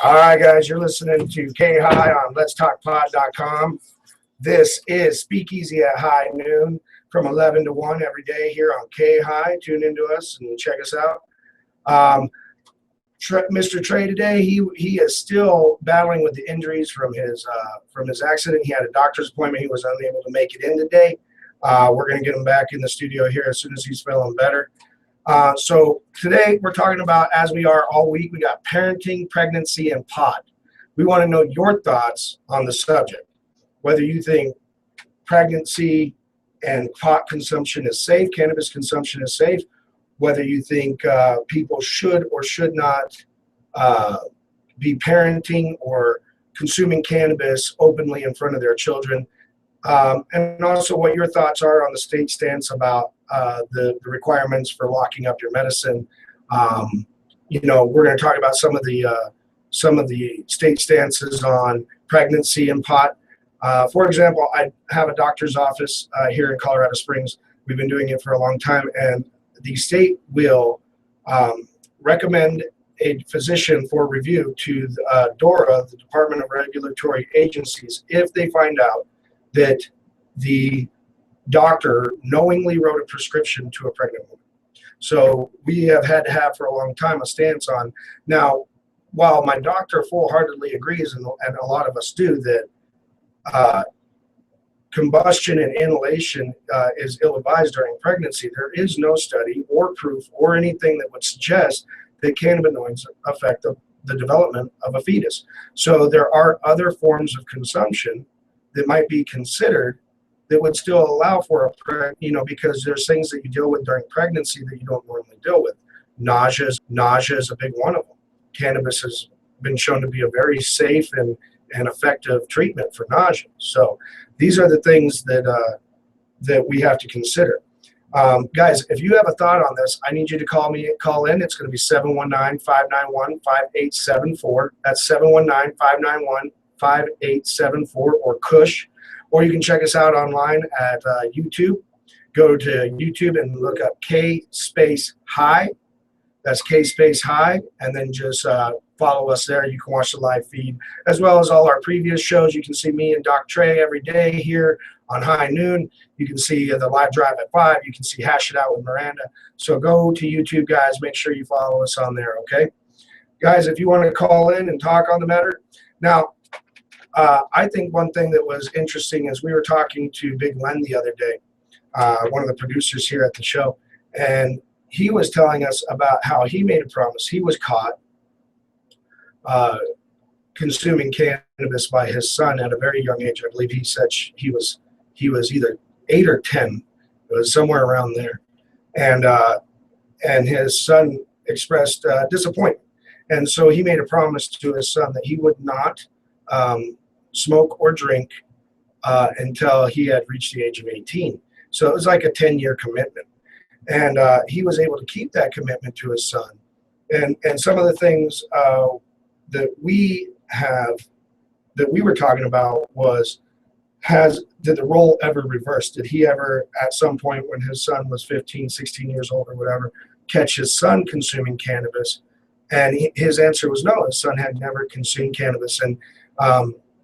All right, guys, you're listening to K High on letstalkpod.com. This is Speakeasy at high noon from 11 to 1 every day here on K High. Tune into us and check us out. Mr. Trey today, he is still battling with the injuries from his accident. He had a doctor's appointment. He was unable to make it in today. We're going to get him back in the studio here as soon as he's feeling better. So today we're talking about, as we are all week, we got parenting, pregnancy, and pot. We want to know your thoughts on the subject, whether you think pregnancy and pot consumption is safe, cannabis consumption is safe, whether you think people should or should not be parenting or consuming cannabis openly in front of their children, and also what your thoughts are on the state stance about the requirements for locking up your medicine. We're going to talk about some of the state stances on pregnancy and pot. For example, I have a doctor's office here in Colorado Springs. We've been doing it for a long time, and the state will recommend a physician for review to DORA, the Department of Regulatory Agencies, if they find out that the doctor knowingly wrote a prescription to a pregnant woman. So we have had to have for a long time a stance on. Now, while my doctor full-heartedly agrees, and a lot of us do, that combustion and inhalation is ill-advised during pregnancy, there is no study or proof or anything that would suggest that cannabinoids affect the development of a fetus. So there are other forms of consumption that might be considered that would still allow for because there's things that you deal with during pregnancy that you don't normally deal with. Nausea is a big one of them. Cannabis has been shown to be a very safe and effective treatment for nausea. So these are the things that we have to consider. Guys, if you have a thought on this, I need you to call in. It's going to be 719-591-5874. That's 719-591-5874 or Kush. Or you can check us out online at YouTube. Go to YouTube and look up K Space High. That's K Space High. And then just follow us there. You can watch the live feed as well as all our previous shows. You can see me and Doc Trey every day here on high noon. You can see the live drive at 5. You can see Hash It Out with Miranda. So go to YouTube, guys. Make sure you follow us on there, okay? Guys, if you want to call in and talk on the matter. Now, I think one thing that was interesting is we were talking to Big Len the other day, one of the producers here at the show, and he was telling us about how he made a promise. He was caught consuming cannabis by his son at a very young age. I believe he said he was either 8 or 10. It was somewhere around there, and his son expressed disappointment, and so he made a promise to his son that he would not smoke or drink until he had reached the age of 18. So it was like a 10-year commitment. And he was able to keep that commitment to his son. And some of the things that we were talking about was, did the role ever reverse? Did he ever, at some point when his son was 15, 16 years old or whatever, catch his son consuming cannabis? And his answer was no, his son had never consumed cannabis. And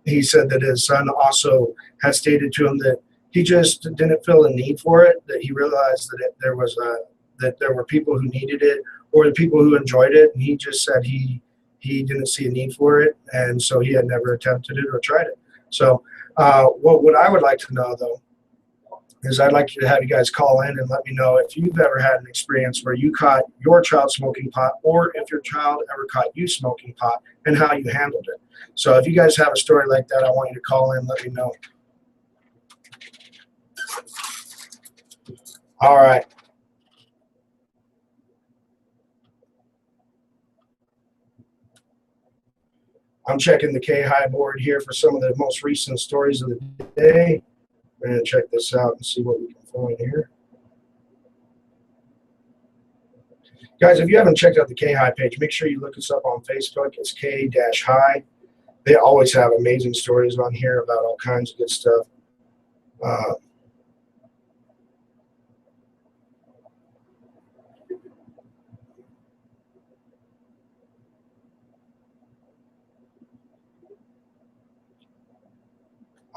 he said that his son also had stated to him that he just didn't feel a need for it, that he realized that there were people who needed it or the people who enjoyed it. And he just said he didn't see a need for it. And so he had never attempted it or tried it. So what I would like to know, though, is I'd like to have you guys call in and let me know if you've ever had an experience where you caught your child smoking pot, or if your child ever caught you smoking pot, and how you handled it. So if you guys have a story like that, I want you to call in and let me know. All right. I'm checking the K-High board here for some of the most recent stories of the day. We're going to check this out and see what we can find here. Guys, if you haven't checked out the K-High page, make sure you look us up on Facebook. It's K-High. They always have amazing stories on here about all kinds of good stuff.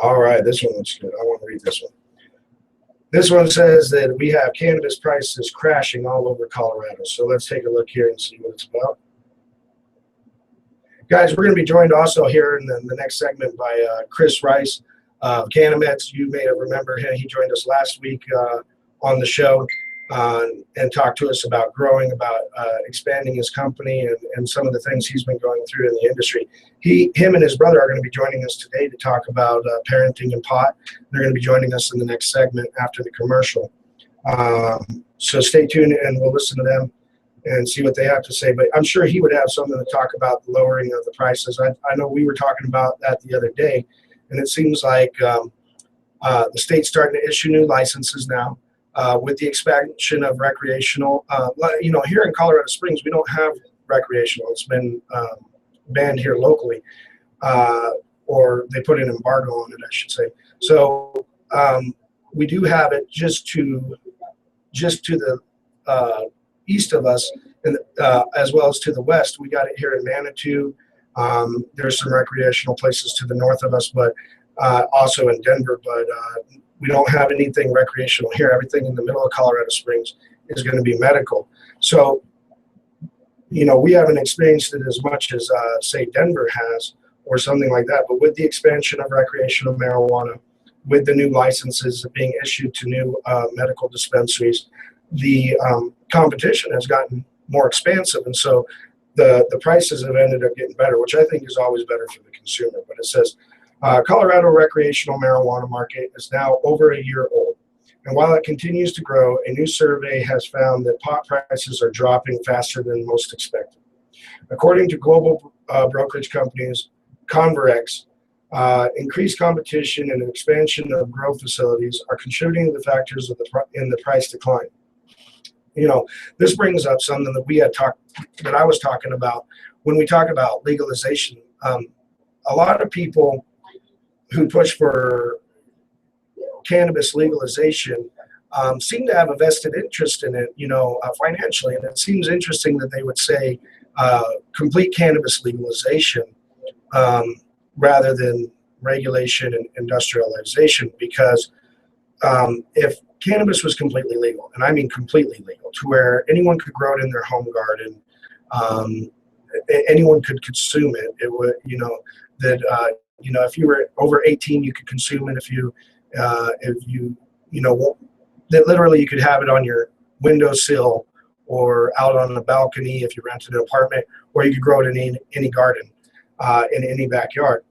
All right, this one looks good. I want to read this one. This one says that we have cannabis prices crashing all over Colorado. So let's take a look here and see what it's about. Guys, we're going to be joined also here in the next segment by Chris Rice of Canameds. You may have remembered him. He joined us last week on the show and talked to us about growing, about expanding his company and some of the things he's been going through in the industry. Him and his brother are going to be joining us today to talk about parenting and pot. They're going to be joining us in the next segment after the commercial. So stay tuned and we'll listen to them and see what they have to say. But I'm sure he would have something to talk about the lowering of the prices. I know we were talking about that the other day, and it seems like the state's starting to issue new licenses now with the expansion of recreational. Here in Colorado Springs, we don't have recreational. It's been banned here locally, or they put an embargo on it, I should say. So we do have it just to the east of us, and as well as to the west. We got it here in Manitou. There's some recreational places to the north of us, but also in Denver. But we don't have anything recreational here. Everything in the middle of Colorado Springs is going to be medical. So, we haven't experienced it as much as, say, Denver has or something like that. But with the expansion of recreational marijuana, with the new licenses being issued to new medical dispensaries, the competition has gotten more expansive. And so the prices have ended up getting better, which I think is always better for the consumer. But it says, Colorado recreational marijuana market is now over a year old. And while it continues to grow, a new survey has found that pot prices are dropping faster than most expected. According to global brokerage companies, Converex, increased competition and expansion of grow facilities are contributing to the factors in the price decline. This brings up something that I was talking about when we talk about legalization. A lot of people who push for cannabis legalization seem to have a vested interest in it, financially. And it seems interesting that they would say complete cannabis legalization rather than regulation and industrialization, because if cannabis was completely legal, and I mean completely legal, to where anyone could grow it in their home garden, anyone could consume it. It would, if you were over 18, you could consume it. That literally you could have it on your windowsill or out on the balcony if you rented an apartment, or you could grow it in any garden, in any backyard.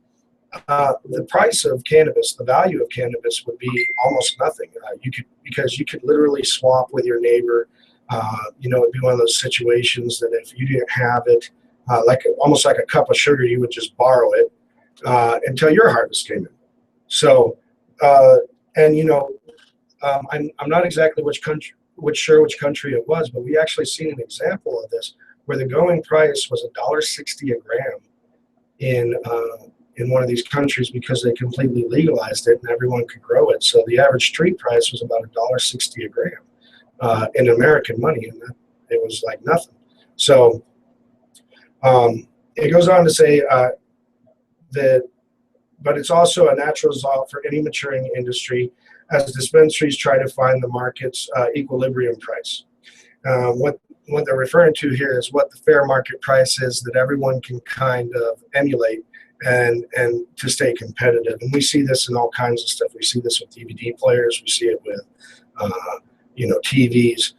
The price of cannabis, the value of cannabis would be almost nothing. Because you could literally swap with your neighbor. It'd be one of those situations that if you didn't have it, almost like a cup of sugar, you would just borrow it until your harvest came in. So, I'm not exactly which country it was, but we actually seen an example of this where the going price was $1.60 a gram in one of these countries, because they completely legalized it and everyone could grow it. So the average street price was about $1.60 a gram in American money, and it was like nothing. So it goes on to say but it's also a natural result for any maturing industry as dispensaries try to find the market's equilibrium price. What they're referring to here is what the fair market price is that everyone can kind of emulate and to stay competitive. And we see this in all kinds of stuff. We see this with DVD players. We see it with, TVs.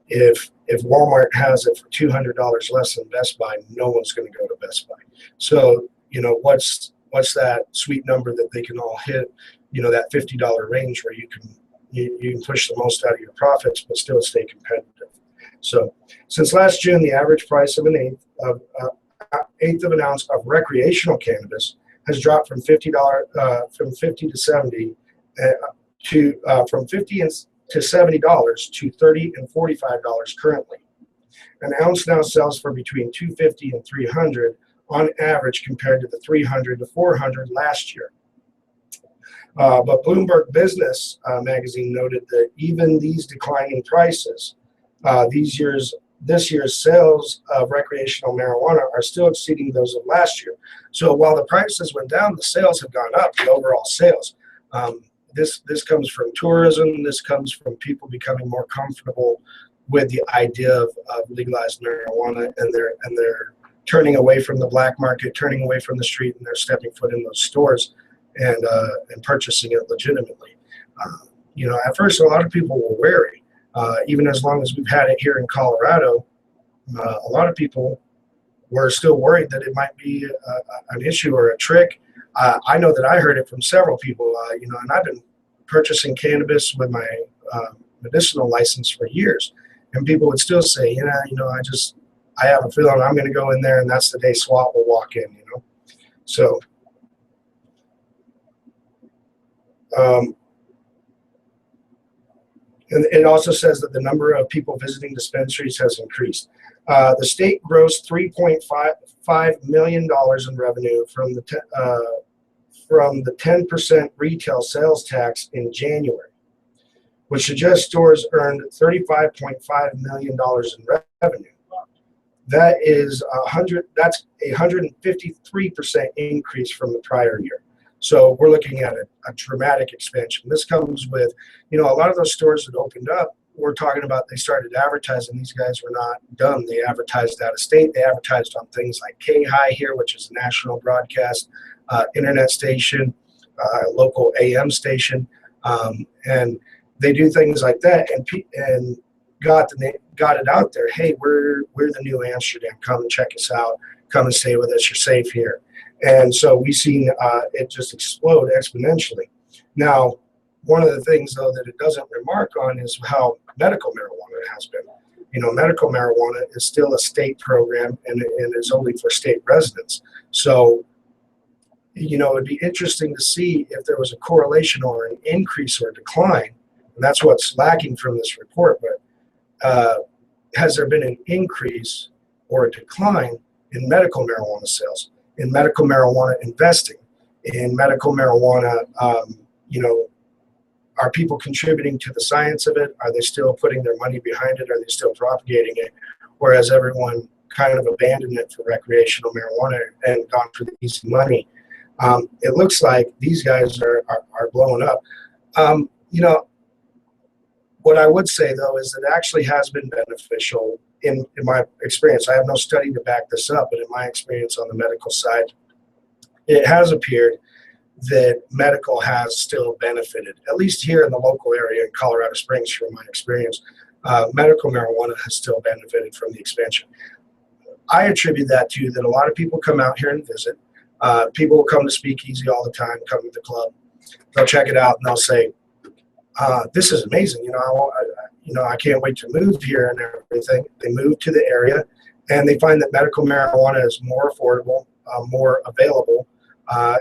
If Walmart has it for $200 less than Best Buy, no one's going to go to Best Buy. So, what's that sweet number that they can all hit, that $50 range where you can push the most out of your profits, but still stay competitive. So since last June, the average price of an eighth of an ounce of recreational cannabis has dropped from $50 to 70 from $50 to $70 to $30 and $45 currently. An ounce now sells for between $250 and $300 on average, compared to the $300 to $400 last year. But Bloomberg Business magazine noted that even these declining prices, these years this year's sales of recreational marijuana are still exceeding those of last year. So while the prices went down, the sales have gone up, the overall sales. This comes from tourism. This comes from people becoming more comfortable with the idea of legalized marijuana, and they're turning away from the black market, turning away from the street, and they're stepping foot in those stores and purchasing it legitimately. At first, a lot of people were wary. Even as long as we've had it here in Colorado, a lot of people were still worried that it might be an issue or a trick. I know that I heard it from several people, and I've been purchasing cannabis with my medicinal license for years, and people would still say, I have a feeling I'm going to go in there, and that's the day SWAT will walk in, So, and it also says that the number of people visiting dispensaries has increased. The state grossed $3.5 million in revenue from the 10% retail sales tax in January, which suggests stores earned $35.5 million in revenue. That is that's a 153% increase from the prior year. So we're looking at a dramatic expansion. This comes with, a lot of those stores that opened up, we're talking about they started advertising. These guys were not dumb. They advertised out of state. They advertised on things like K-High here, which is a national broadcast internet station, local AM station, and they do things like that and got it out there. Hey, we're the new Amsterdam. Come and check us out. Come and stay with us. You're safe here. And so we've seen it just explode exponentially. Now, one of the things, though, that it doesn't remark on is how medical marijuana has been. Medical marijuana is still a state program and is only for state residents. So, it'd be interesting to see if there was a correlation or an increase or a decline. And that's what's lacking from this report. But has there been an increase or a decline in medical marijuana sales, in medical marijuana investing, in medical marijuana, are people contributing to the science of it? Are they still putting their money behind it? Are they still propagating it? Whereas everyone kind of abandoned it for recreational marijuana and gone for the easy money. It looks like these guys are blowing up. What I would say, though, is that it actually has been beneficial in my experience. I have no study to back this up, but in my experience on the medical side, it has appeared that medical has still benefited, at least here in the local area in Colorado Springs, from my experience. Medical marijuana has still benefited from the expansion. I attribute that to that a lot of people come out here and visit. People will come to Speakeasy all the time, come to the club. They'll check it out and they'll say, this is amazing. I can't wait to move here and everything. They move to the area and they find that medical marijuana is more affordable, more available,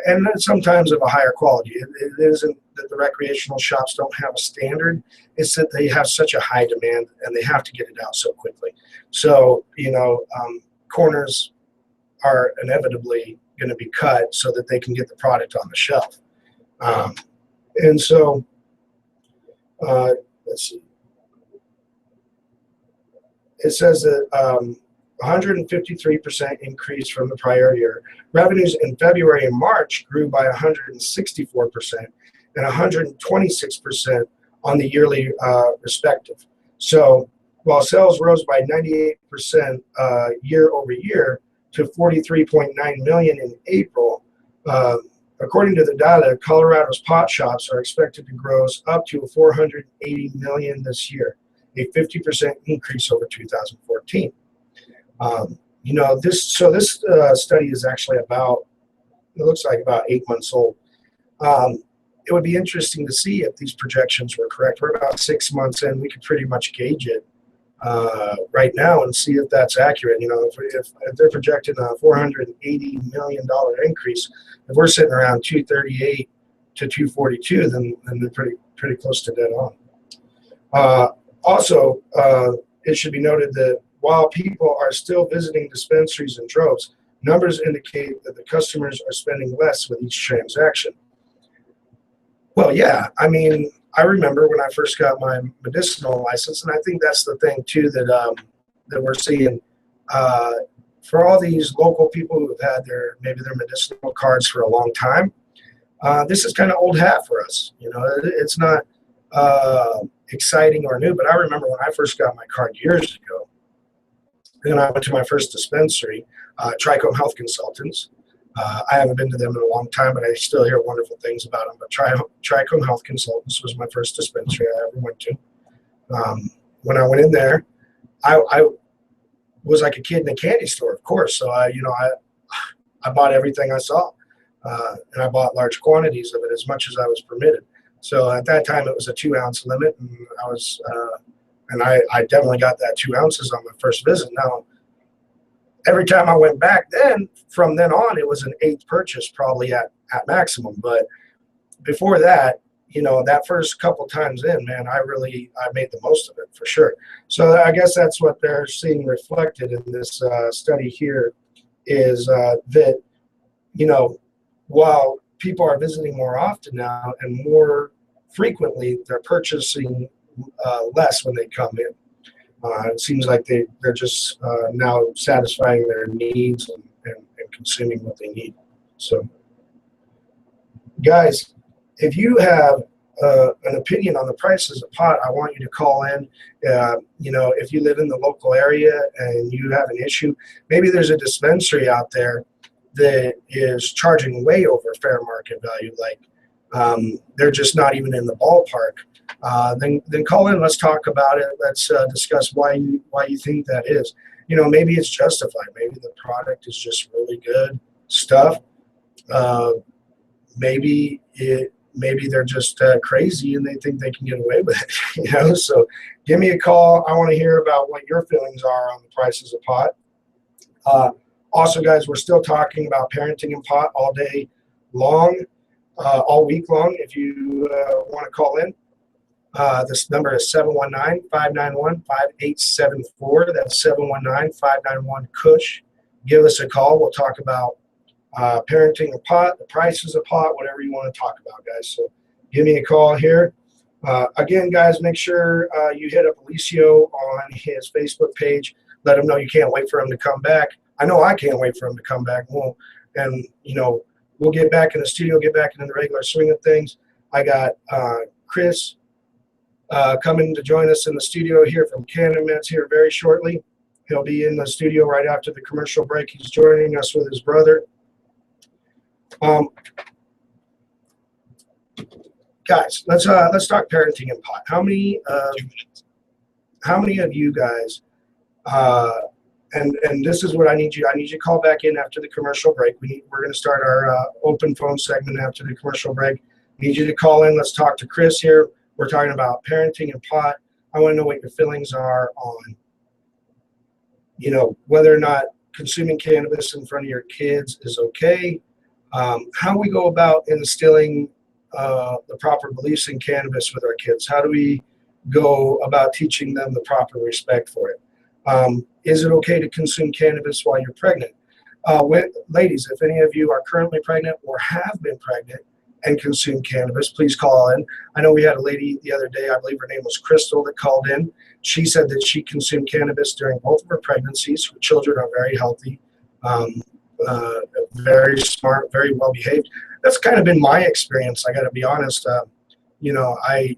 and sometimes of a higher quality. It isn't that the recreational shops don't have a standard. It's that they have such a high demand and they have to get it out so quickly. So, corners are inevitably going to be cut so that they can get the product on the shelf. And so, let's see. It says that 153% increase from the prior year. Revenues in February and March grew by 164% and 126% on the yearly respective. So while sales rose by 98% year over year to 43.9 million in April, according to the data, Colorado's pot shops are expected to gross up to 480 million this year, a 50% increase over 2014. This study is actually it looks like about 8 months old. It would be interesting to see if these projections were correct. We're about 6 months in. We could pretty much gauge it right now and see if that's accurate. If they're projecting a $480 million increase, if we're sitting around 238 to 242, then they're pretty close to dead on. Also, it should be noted that while people are still visiting dispensaries in droves, numbers indicate that the customers are spending less with each transaction. Well, yeah, I remember when I first got my medicinal license, and I think that's the thing too that that we're seeing for all these local people who have had maybe their medicinal cards for a long time. This is kind of old hat for us. You know, it's not exciting or new, but I remember when I first got my card years ago, and I went to my first dispensary, Trichome Health Consultants. I haven't been to them in a long time, but I still hear wonderful things about them. But Trichome Health Consultants was my first dispensary I ever went to. When I went in there, I was like a kid in a candy store, of course. So I bought everything I saw, and I bought large quantities of it, as much as I was permitted. So at that time, it was a 2-ounce limit, and I definitely got that 2 ounces on my first visit. Now, every time I went back, from then on, it was an 8th purchase, probably at maximum. But before that, you know, that first couple times in, man, I made the most of it for sure. So I guess that's what they're seeing reflected in this study here, is that, you know, while people are visiting more often now and more frequently, they're purchasing less when they come in. It seems like they're just now satisfying their needs and consuming what they need. So, guys, if you have an opinion on the prices of pot, I want you to call in. You know, if you live in the local area and you have an issue, maybe there's a dispensary out there that is charging way over fair market value, like they're just not even in the ballpark. Then call in. Let's talk about it. Let's discuss why you think that is. You know, maybe it's justified. Maybe the product is just really good stuff. Maybe they're just crazy and they think they can get away with it. You know, so give me a call. I want to hear about what your feelings are on the prices of pot. Also, guys, we're still talking about parenting and pot all day long, all week long. If you want to call in, this number is 719-591-5874. That's 719-591-KUSH. Give us a call. We'll talk about parenting a pot, the prices of pot, whatever you want to talk about, guys. So give me a call here. Again, guys, make sure you hit up Alicio on his Facebook page. Let him know you can't wait for him to come back. I know I can't wait for him to come back. And, you know, we'll get back in the studio, get back into the regular swing of things. I got Chris coming to join us in the studio here from Canada Meds here very shortly. He'll be in the studio right after the commercial break. He's joining us with his brother. Guys, let's talk parenting and pot. How many of you guys, and this is what I need you to call back in after the commercial break. We're going to start our open phone segment after the commercial break. I need you to call in. Let's talk to Chris here. We're talking about parenting and pot. I want to know what your feelings are on, you know, whether or not consuming cannabis in front of your kids is okay. How we go about instilling the proper beliefs in cannabis with our kids. How do we go about teaching them the proper respect for it? Is it okay to consume cannabis while you're pregnant? Ladies, if any of you are currently pregnant or have been pregnant and consume cannabis, please call in. I know we had a lady the other day, I believe her name was Crystal, that called in. She said that she consumed cannabis during both of her pregnancies. Her children are very healthy, very smart, very well behaved. That's kind of been my experience. I got to be honest. You know, I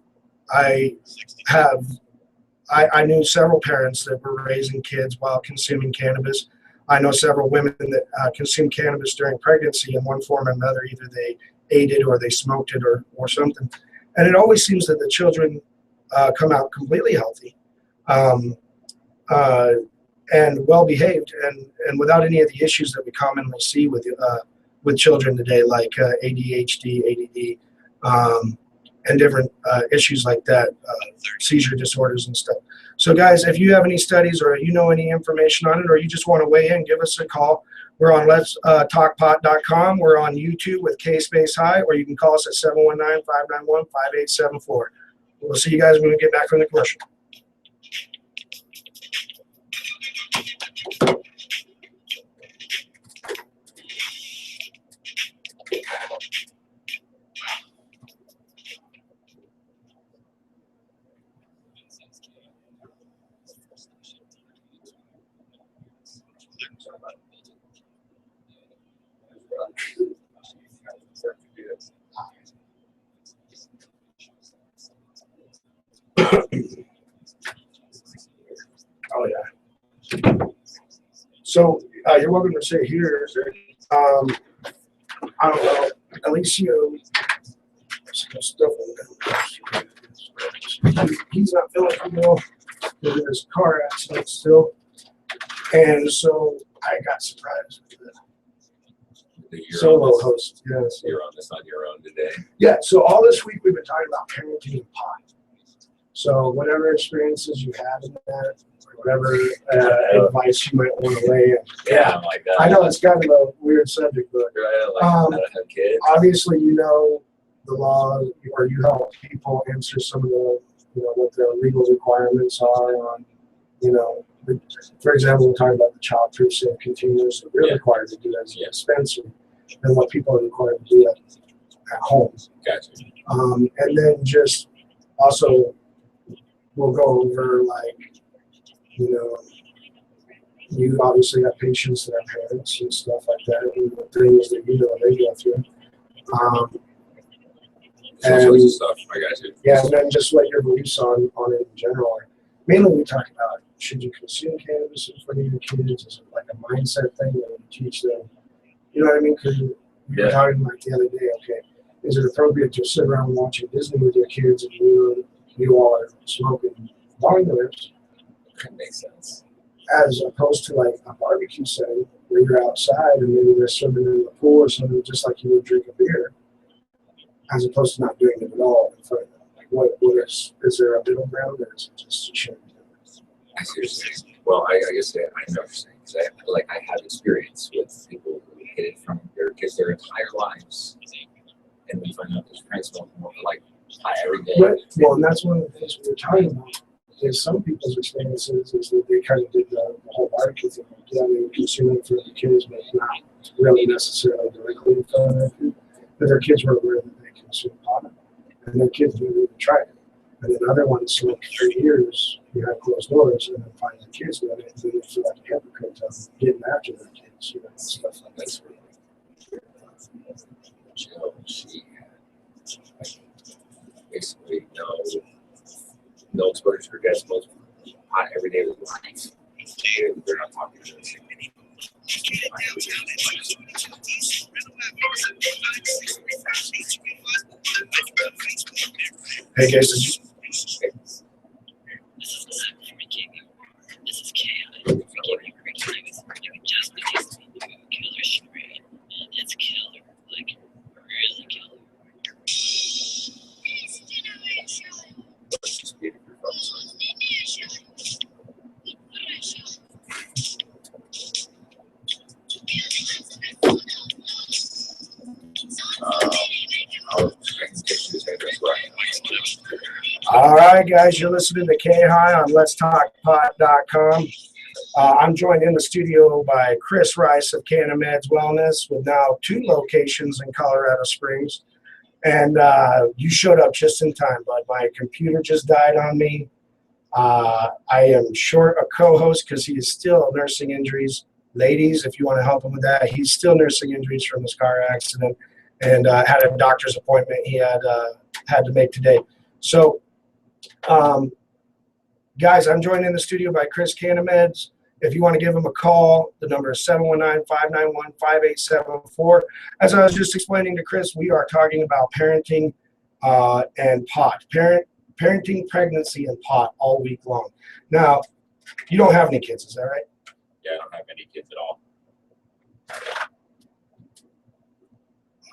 knew several parents that were raising kids while consuming cannabis. I know several women that consumed cannabis during pregnancy in one form or another. Either they ate it or they smoked it or something. And it always seems that the children come out completely healthy and well behaved and without any of the issues that we commonly see with children today, like ADHD, ADD, and different issues like that, seizure disorders and stuff. So guys, if you have any studies or you know any information on it, or you just want to weigh in, give us a call. We're on letstalkpot.com. We're on YouTube with K-Space High, or you can call us at 719-591-5874. We'll see you guys when we get back from the commercial. Oh yeah. So you're welcome to sit here. I don't know. At least some stuff. He's not feeling well with his car accident still, and so I got surprised with the solo host. Yes, you're on this on your own today. Yeah. So all this week we've been talking about parenting and pot. So whatever experiences you have in that, or whatever advice you might want to lay in. Yeah, like that. I know it's kind of a weird subject, but right, like how to have kids. Obviously, you know the law, or you help people answer some of the, what the legal requirements are on, for example, we're talking about the child-proof safe containers that we're required to do as a dispensary, and what people are required to do at home. Gotcha. And then just also, we'll go over, like, you obviously have patients that are parents and stuff like that, and the things that they go through. And stuff, I got you. Yeah, and then just what your beliefs on it in general. Mainly we talk about, should you consume cannabis in front of your kids? Is it like a mindset thing that you teach them? You know what I mean? Because we were talking like the other day, okay, is it appropriate to sit around watching Disney with your kids and you all are smoking bong rips? That makes sense. As opposed to like a barbecue setting where you're outside and maybe they're swimming in the pool or something, just like you would drink a beer, as opposed to not doing it at all in front of them. Like, what is there a middle ground, or is it just sharing? I see what you're saying. Well, I guess I know what you're saying, because I have experience with people who hid it from their kids their entire lives, and we find out there's parents smoke more like every day. Well, and that's one of the things we were talking about. Is some people's experiences is that they kind of did the whole barbecue thing. Yeah, they were consuming for the kids, but not really necessarily directly in front of their kids. But their kids were aware that they consumed pot, and their kids didn't even try it. And then other ones smoked for years behind closed doors, and then find their kids doing it, and they feel like a hypocrite of getting after their kids, and stuff like that. She basically no exposure for guys smokes pot every day of their life. They're not talking to us. Hey guys, did you? This is chaos. Forgive me for doing just because you do a killer spray. And it's killer, like really killer. All right, guys, you're listening to K-High on Let'sTalkPot.com. I'm joined in the studio by Chris Rice of Canameds Wellness, with now 2 locations in Colorado Springs. And you showed up just in time, bud. My computer just died on me. I am short a co-host because he is still nursing injuries. Ladies, if you want to help him with that, he's still nursing injuries from his car accident, and had a doctor's appointment he had to make today. So, guys, I'm joined in the studio by Chris Canameds. If you want to give him a call, the number is 719-591-5874. As I was just explaining to Chris, we are talking about parenting and pot. Parenting, pregnancy, and pot all week long. Now, you don't have any kids, is that right? Yeah, I don't have any kids at all.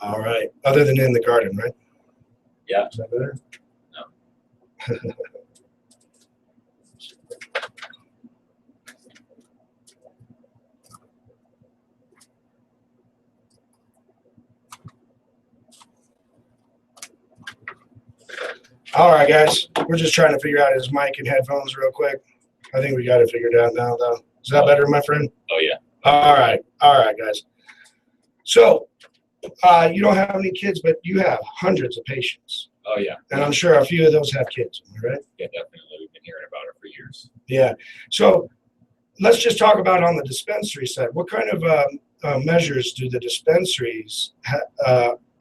All right. Other than in the garden, right? Yeah. Is that better? No. All right, guys. We're just trying to figure out his mic and headphones real quick. I think we got it figured out now, though. Is that better, my friend? Oh, yeah. All right, guys. So, you don't have any kids, but you have hundreds of patients. Oh, yeah. And I'm sure a few of those have kids, right? Yeah, definitely. We've been hearing about it for years. Yeah. So, let's just talk about on the dispensary side. What kind of measures do the dispensaries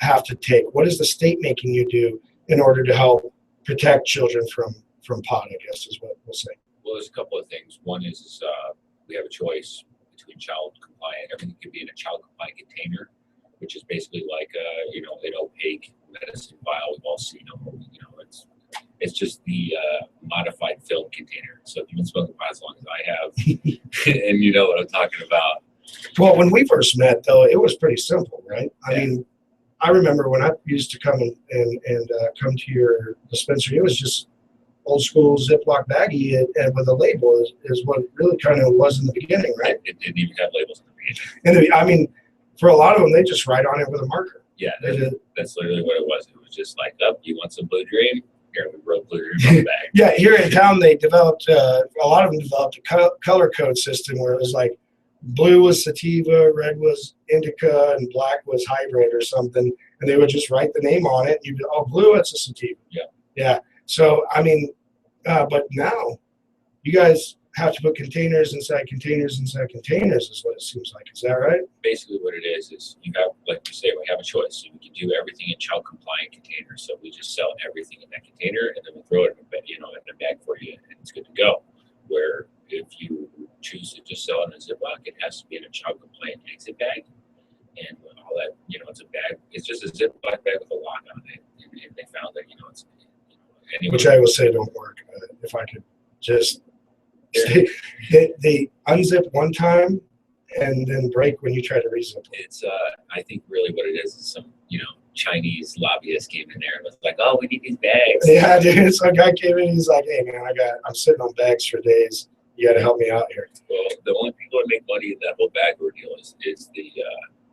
have to take? What is the state making you do in order to help protect children from pot, I guess is what we'll say. Well, there's a couple of things. One is we have a choice between child compliant. Everything could be in a child compliant container, which is basically like an opaque medicine vial. We've all seen them. It's just the modified film container. So if you've been smoking pot as long as I have, and you know what I'm talking about. Well, when we first met, though, it was pretty simple, right? I mean, I remember when I used to come and come to your dispensary, it was just old school Ziploc baggie and with a label is what it really kind of was in the beginning, right? It didn't even have labels in the beginning. And I mean, for a lot of them, they just write on it with a marker. Yeah, that's literally what it was. It was just like, you want some Blue Dream? Here, we wrote Blue Dream on the bag. Yeah, here in town, they developed, a lot of them developed a color code system where it was like blue was sativa, red was indica, and black was hybrid or something. And they would just write the name on it. And you'd be, oh, blue, it's a sativa. Yeah. Yeah. So, I mean, but now you guys have to put containers inside containers inside containers is what it seems like. Is that right? Basically what it is you have, like you say, we have a choice. So we can do everything in child compliant containers. So we just sell everything in that container and then we throw it in a bag for you and it's good to go. Where if you choose to just sell it in a Ziploc, it has to be in a child compliant exit bag. And all that, it's a bag. It's just a Ziploc bag with a lock on it. And they found that, it's anyway. Which I will say don't work. If I could just they unzip one time and then break when you try to rezip. It's I think really what it is some Chinese lobbyist came in there and was like, oh, we need these bags. Yeah, dude. So a guy came in, he's like, hey man, I'm sitting on bags for days. You got to help me out here. Well, the only people that make money in that whole bag ordeal is the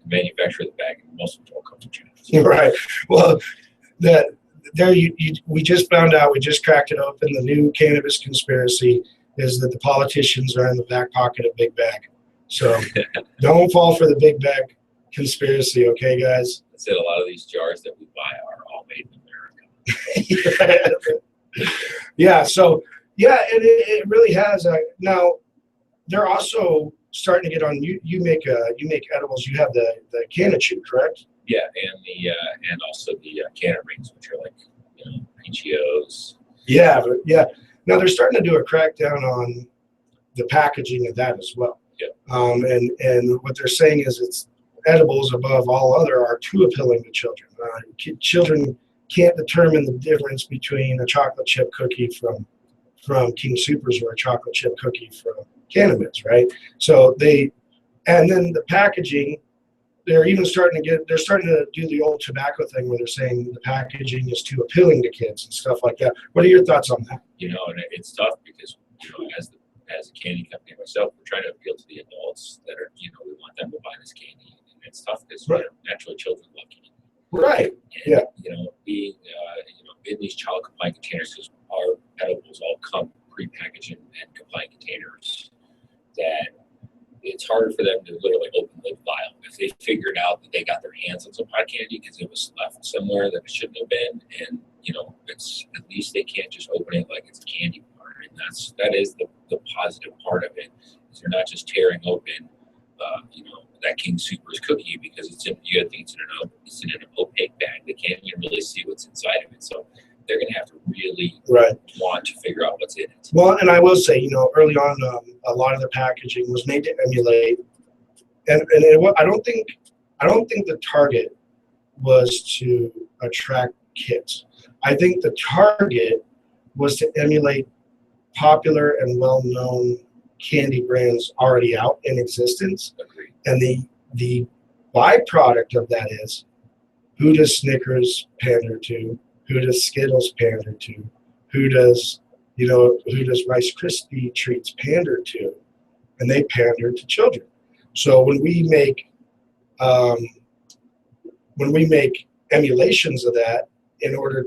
manufacturer of the bag, and most of them don't come from China. Right. Well, we just found out. We just cracked it open. The new cannabis conspiracy is that the politicians are in the back pocket of Big Bag. So don't fall for the Big Bag conspiracy, okay, guys? I said a lot of these jars that we buy are all made in America. Yeah. So yeah, it really has. Now they're also starting to get on. You make edibles. You have the Cannachew, correct? Yeah, and also the canna rings, which are like PGOs. Yeah, yeah. Now they're starting to do a crackdown on the packaging of that as well. Yeah. And what they're saying is it's edibles above all other are too appealing to children. Children can't determine the difference between a chocolate chip cookie from King Supers or a chocolate chip cookie from Cannabis, right? So and then the packaging. They're starting to do the old tobacco thing where they're saying the packaging is too appealing to kids and stuff like that. What are your thoughts on that? And it's tough because, as a candy company myself, we're trying to appeal to the adults that are, we want them to buy this candy. And it's tough because naturally children love candy. Right. And, being, in these child compliant containers, because our edibles all come pre-packaged and compliant containers, that it's harder for them to literally open the vial. If they figured out that they got their hands on some pot candy because it was left somewhere that it shouldn't have been, and it's at least they can't just open it like it's a candy bar. And that is the positive part of it. Is you're not just tearing open, that King Supers cookie because it's in an opaque bag. They can't even really see what's inside of it. So they're going to have to really want to figure out what's in it. Well, and I will say, early on, a lot of the packaging was made to emulate, and I don't think the target was to attract kids. I think the target was to emulate popular and well-known candy brands already out in existence. Agreed. And the byproduct of that is, who does Snickers pander to? Who does Skittles pander to? Who does Rice Krispie treats pander to? And they pander to children. So when we make emulations of that in order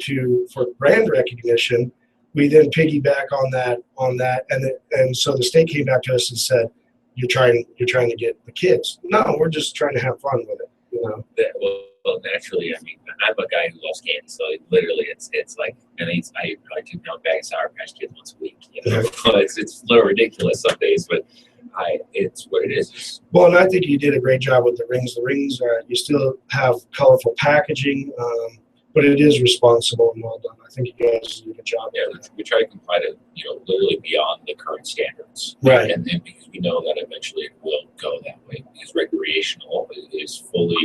for brand recognition, we then piggyback on that, and so the state came back to us and said, you're trying to get the kids. No, we're just trying to have fun with it. Well, naturally, I mean, I'm a guy who loves candy, so literally, it's like, and I probably 2-pound bag of Sour Patch Kids once a week. It's a little ridiculous some days, but It's what it is. Well, and I think you did a great job with the rings. The rings are, you still have colorful packaging, but it is responsible and well done. I think you guys did a good job. Yeah, we try to comply to, literally beyond the current standards. Right. And then because we know that eventually it will go that way, because recreational is fully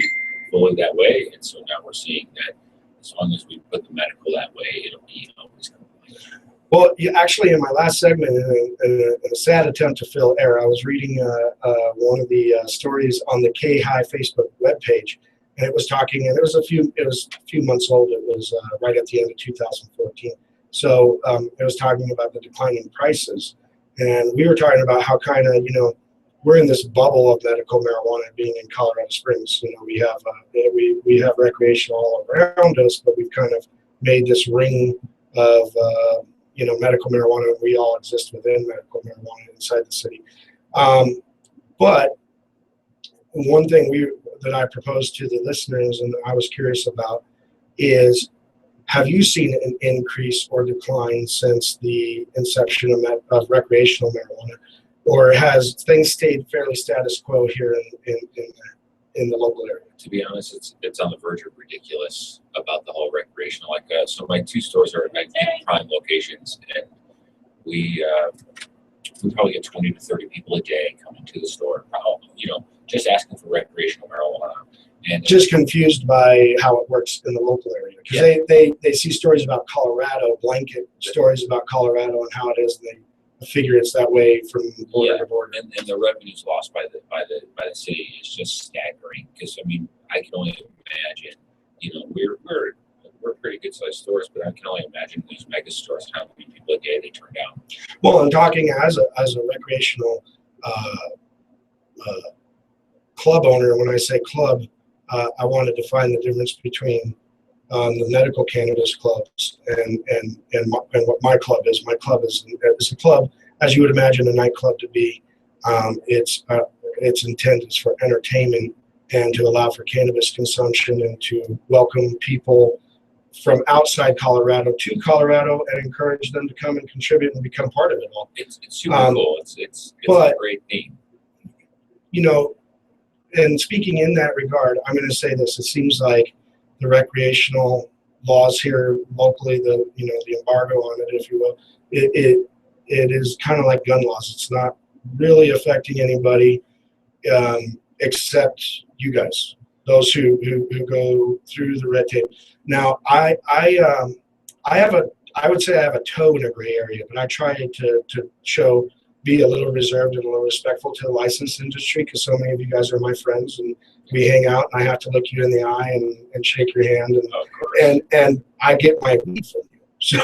that way. And so now we're seeing that as long as we put the medical that way, it'll be always compliant. Well, actually, in my last segment, in a sad attempt to fill air, I was reading one of the stories on the K-High Facebook webpage, and it was talking, and it was a few months old. It was right at the end of 2014. So it was talking about the declining prices, and we were talking about how kind of we're in this bubble of medical marijuana being in Colorado Springs. We have we have recreational all around us, but we've kind of made this ring of medical marijuana, and we all exist within medical marijuana inside the city. But one thing that I proposed to the listeners, and I was curious about, is have you seen an increase or decline since the inception of recreational marijuana, or has things stayed fairly status quo here in the local area? To be honest, it's on the verge of ridiculous about the whole recreational. So my two stores are in prime locations, and we probably get 20 to 30 people a day coming to the store, just asking for recreational marijuana. And just confused by how it works in the local area, because they see stories about Colorado, blanket stories about Colorado and how it is, and they figure it's that way from border to border. And the revenues lost by the city is just staggering. Because I can only imagine, we're pretty good sized stores, but I can only imagine these mega stores how many people a day they turn down. Well, I'm talking as a recreational club owner. When I say club, I want to define the difference between the medical cannabis clubs and what my club is. My club is a club, as you would imagine a nightclub to be. Its intent is for entertainment and to allow for cannabis consumption and to welcome people from outside Colorado to Colorado and encourage them to come and contribute and become part of it all. It's super cool. It's a great thing. And speaking in that regard, I'm going to say this: it seems like the recreational laws here locally, the embargo on it, if you will, it is kind of like gun laws. It's not really affecting anybody except you guys, those who go through the red tape. Now, I would say I have a toe in a gray area, but I try to be a little reserved and a little respectful to the licensed industry, because so many of you guys are my friends and we hang out, and I have to look you in the eye and shake your hand, and I get my weed from you. So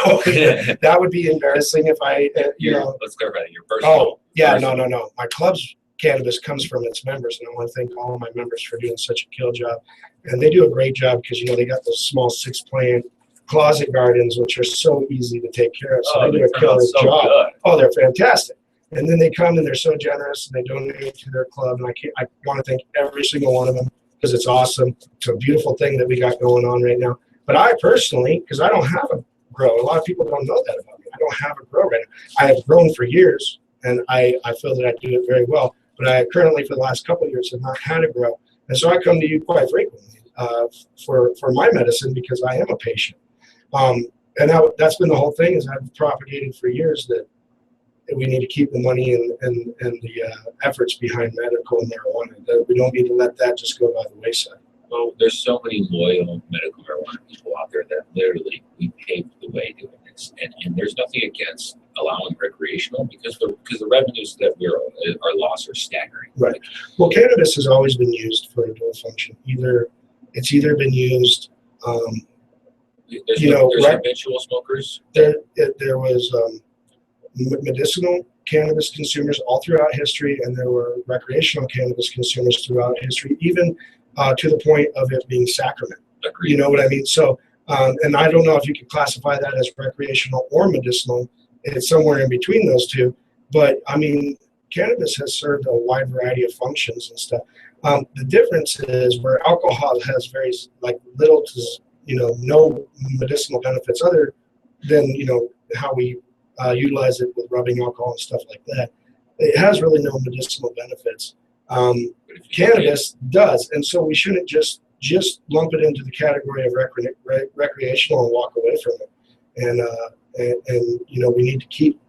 that would be embarrassing if I, Let's clarify that. Your personal. Oh, yeah, no. My club's cannabis comes from its members, and I want to thank all of my members for doing such a kill job. And they do a great job because, they got those small 6-plant closet gardens, which are so easy to take care of. So they do a killer job. Good. Oh, they're fantastic. And then they come and they're so generous and they donate to their club. And I want to thank every single one of them because it's awesome. It's a beautiful thing that we got going on right now. But I personally, because I don't have a grow, a lot of people don't know that about me. I don't have a grow right now. I have grown for years, and I feel that I do it very well. But I currently, for the last couple of years, have not had a grow. And so I come to you quite frequently for my medicine because I am a patient. And that's been the whole thing, is I've propagated for years that we need to keep the money and the efforts behind medical and marijuana. That we don't need to let that just go by the wayside. Well, there's so many loyal medical marijuana people out there that literally we paved the way doing this, and there's nothing against allowing recreational because the revenues that our loss are staggering. Right. Well, cannabis has always been used for a dual function. It's either been used. There's habitual smokers. There was medicinal cannabis consumers all throughout history, and there were recreational cannabis consumers throughout history, even to the point of it being sacrament. Agreed. You know what I mean? So, and I don't know if you could classify that as recreational or medicinal. It's somewhere in between those two. But I mean, cannabis has served a wide variety of functions and stuff. The difference is where alcohol has very little to no medicinal benefits other than how we utilize it with rubbing alcohol and stuff like that. it has really no medicinal benefits. But if you Cannabis does, and so we shouldn't just lump it into the category of recreational and walk away from it. And you know, we need to keep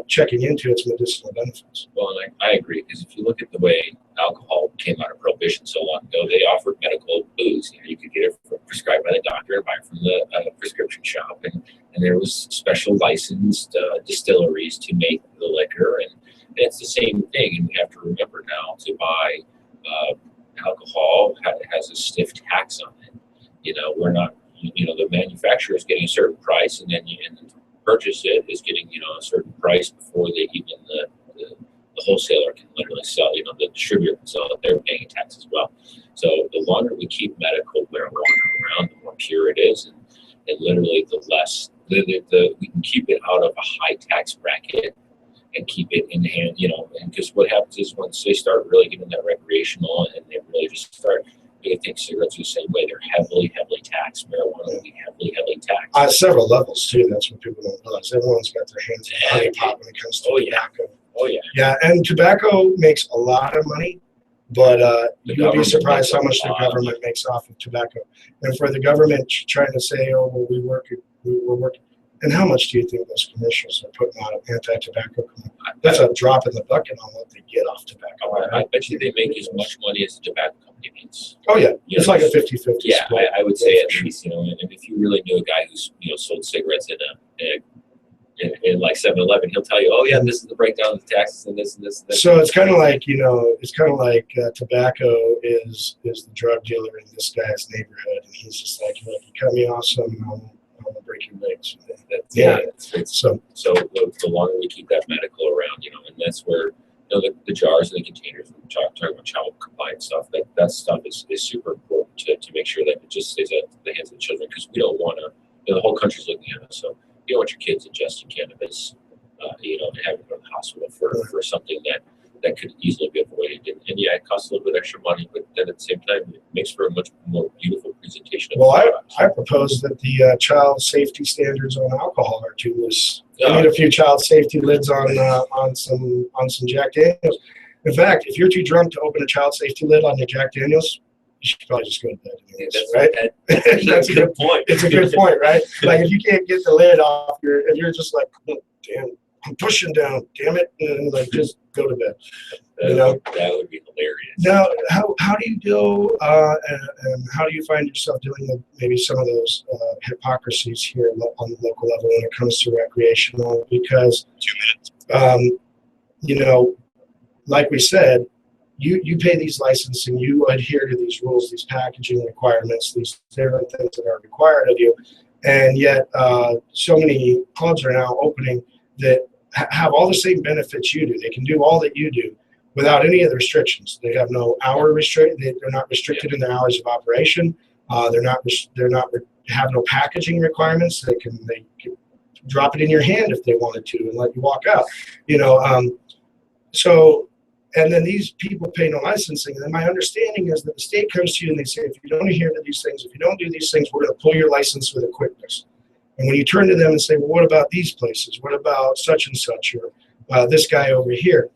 checking into its medicinal benefits. Well, and I agree, because if you look at the way alcohol came out of prohibition so long ago, they offered medical booze. You know, you could get it prescribed by the doctor and buy it from the prescription shop, and there was special licensed distilleries to make the liquor, and it's the same thing. And we have to remember now, to buy alcohol has a stiff tax on it. You know, we're not, you know, the manufacturer is getting a certain price, and then to purchase it is getting, you know, a certain price before they even the wholesaler can literally sell. You know, the distributor can sell it. They're paying tax as well. So the longer we keep medical marijuana around, the more pure it is, and literally the less we can keep it out of a high tax bracket and keep it in hand. You know, and because what happens is once they start really getting that recreational, and they really just start. I think cigarettes are the same way. They're heavily taxed. Marijuana will be heavily taxed. Several levels too. That's what people don't realize. Everyone's got their hands in the honey pot when it comes to tobacco. Oh yeah. Yeah, and tobacco makes a lot of money, but you'll be surprised how much the government makes off of tobacco. And for the government trying to say, "Oh, well, we're working," and how much do you think those commercials are putting out of anti-tobacco? That's a drop in the bucket on what they get off tobacco. I bet you they make as much money as the tobacco company makes. Oh yeah, You it's know, like a 50-50 Yeah, split. I would say at least, you know, and if you really knew a guy who's, you know, sold cigarettes in like 7-Eleven, he'll tell you, oh yeah, this is the breakdown of the taxes and this and this and this. So it's kind of like, you know, tobacco is the drug dealer in this guy's neighborhood, and he's just like, look, you cut me off some, I'm gonna break your legs. So the longer we keep that medical around, you know, and that's where, you know, the jars and the containers, we're talking about child compliant stuff, that stuff is super important to make sure that it just stays at the hands of the children, because we don't want to, you know, the whole country's looking at us, so you don't want your kids ingesting cannabis, you know, and having to go to the hospital for something that could easily be avoided. And yeah, it costs a little bit extra money, but then at the same time, it makes for a much more beautiful presentation. well, I propose that the child safety standards on alcohol are too loose. I need a few child safety lids on some Jack Daniels. In fact, if you're too drunk to open a child safety lid on your Jack Daniels, you should probably just go to bed. Right? That's a good point. It's a good point, right? Like if you can't get the lid off, if you're just like, oh, damn, I'm pushing down, damn it, and like just go to bed. You know, that would be hilarious. Now, how do you deal and how do you find yourself dealing with maybe some of those hypocrisies here on the local level when it comes to recreational? Because 2 minutes. You know, like we said, you pay these licensing, you adhere to these rules, these packaging requirements, these different things that are required of you, and yet so many clubs are now opening that have all the same benefits you do. They can do all that you do without any of the restrictions. They have no hour they're not restricted in their hours of operation. They're not have no packaging requirements. They can drop it in your hand if they wanted to and let you walk out. You know, so. And then these people pay no licensing. And my understanding is that the state comes to you and they say, if you don't adhere to these things, if you don't do these things, we're going to pull your license with a quickness. And when you turn to them and say, well, what about these places? What about such and such, or this guy over here?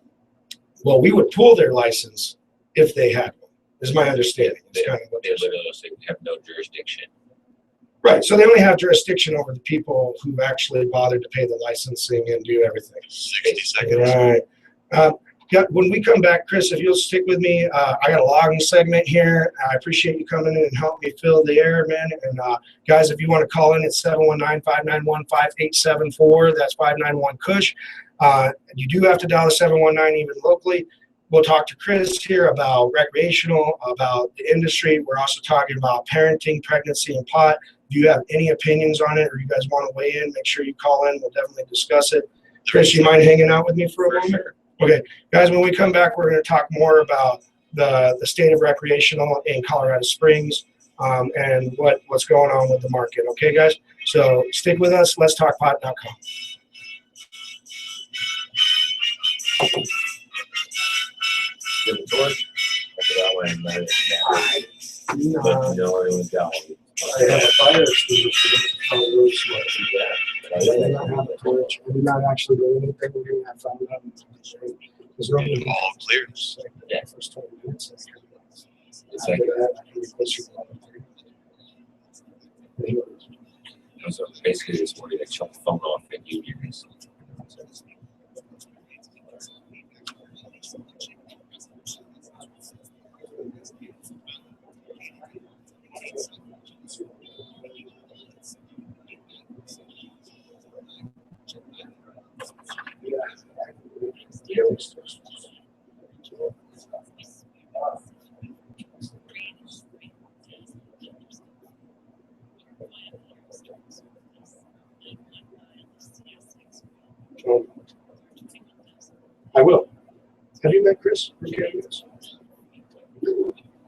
Well, we would pull their license if they had one, is my understanding. They literally say we have no jurisdiction. Right. So they only have jurisdiction over the people who actually bothered to pay the licensing and do everything. 60 seconds. Right. When we come back, Chris, if you'll stick with me, I got a logging segment here. I appreciate you coming in and helping me fill the air, man. And guys, if you want to call in, it's 719-591-5874. That's 591-KUSH. You do have to dial 719 even locally. We'll talk to Chris here about recreational, about the industry. We're also talking about parenting, pregnancy, and pot. If you have any opinions on it or you guys want to weigh in, make sure you call in. We'll definitely discuss it. Chris, you mind hanging out with me for a moment? Sure. Okay, guys, when we come back, we're going to talk more about the state of recreational in Colorado Springs and what's going on with the market. Okay, guys? So stick with us. Let'sTalkPot.com. Give it to us. That way, No, no, it was down. I have a fire extinguisher. That's how it goes. Yeah. They don't have a torch. We're not actually doing anything. We're going to have fun. There's no need. All clear. Yeah. First 20 minutes. It's like, so basically it's where they shut the phone off and you use. I will. Have you met Chris? Okay.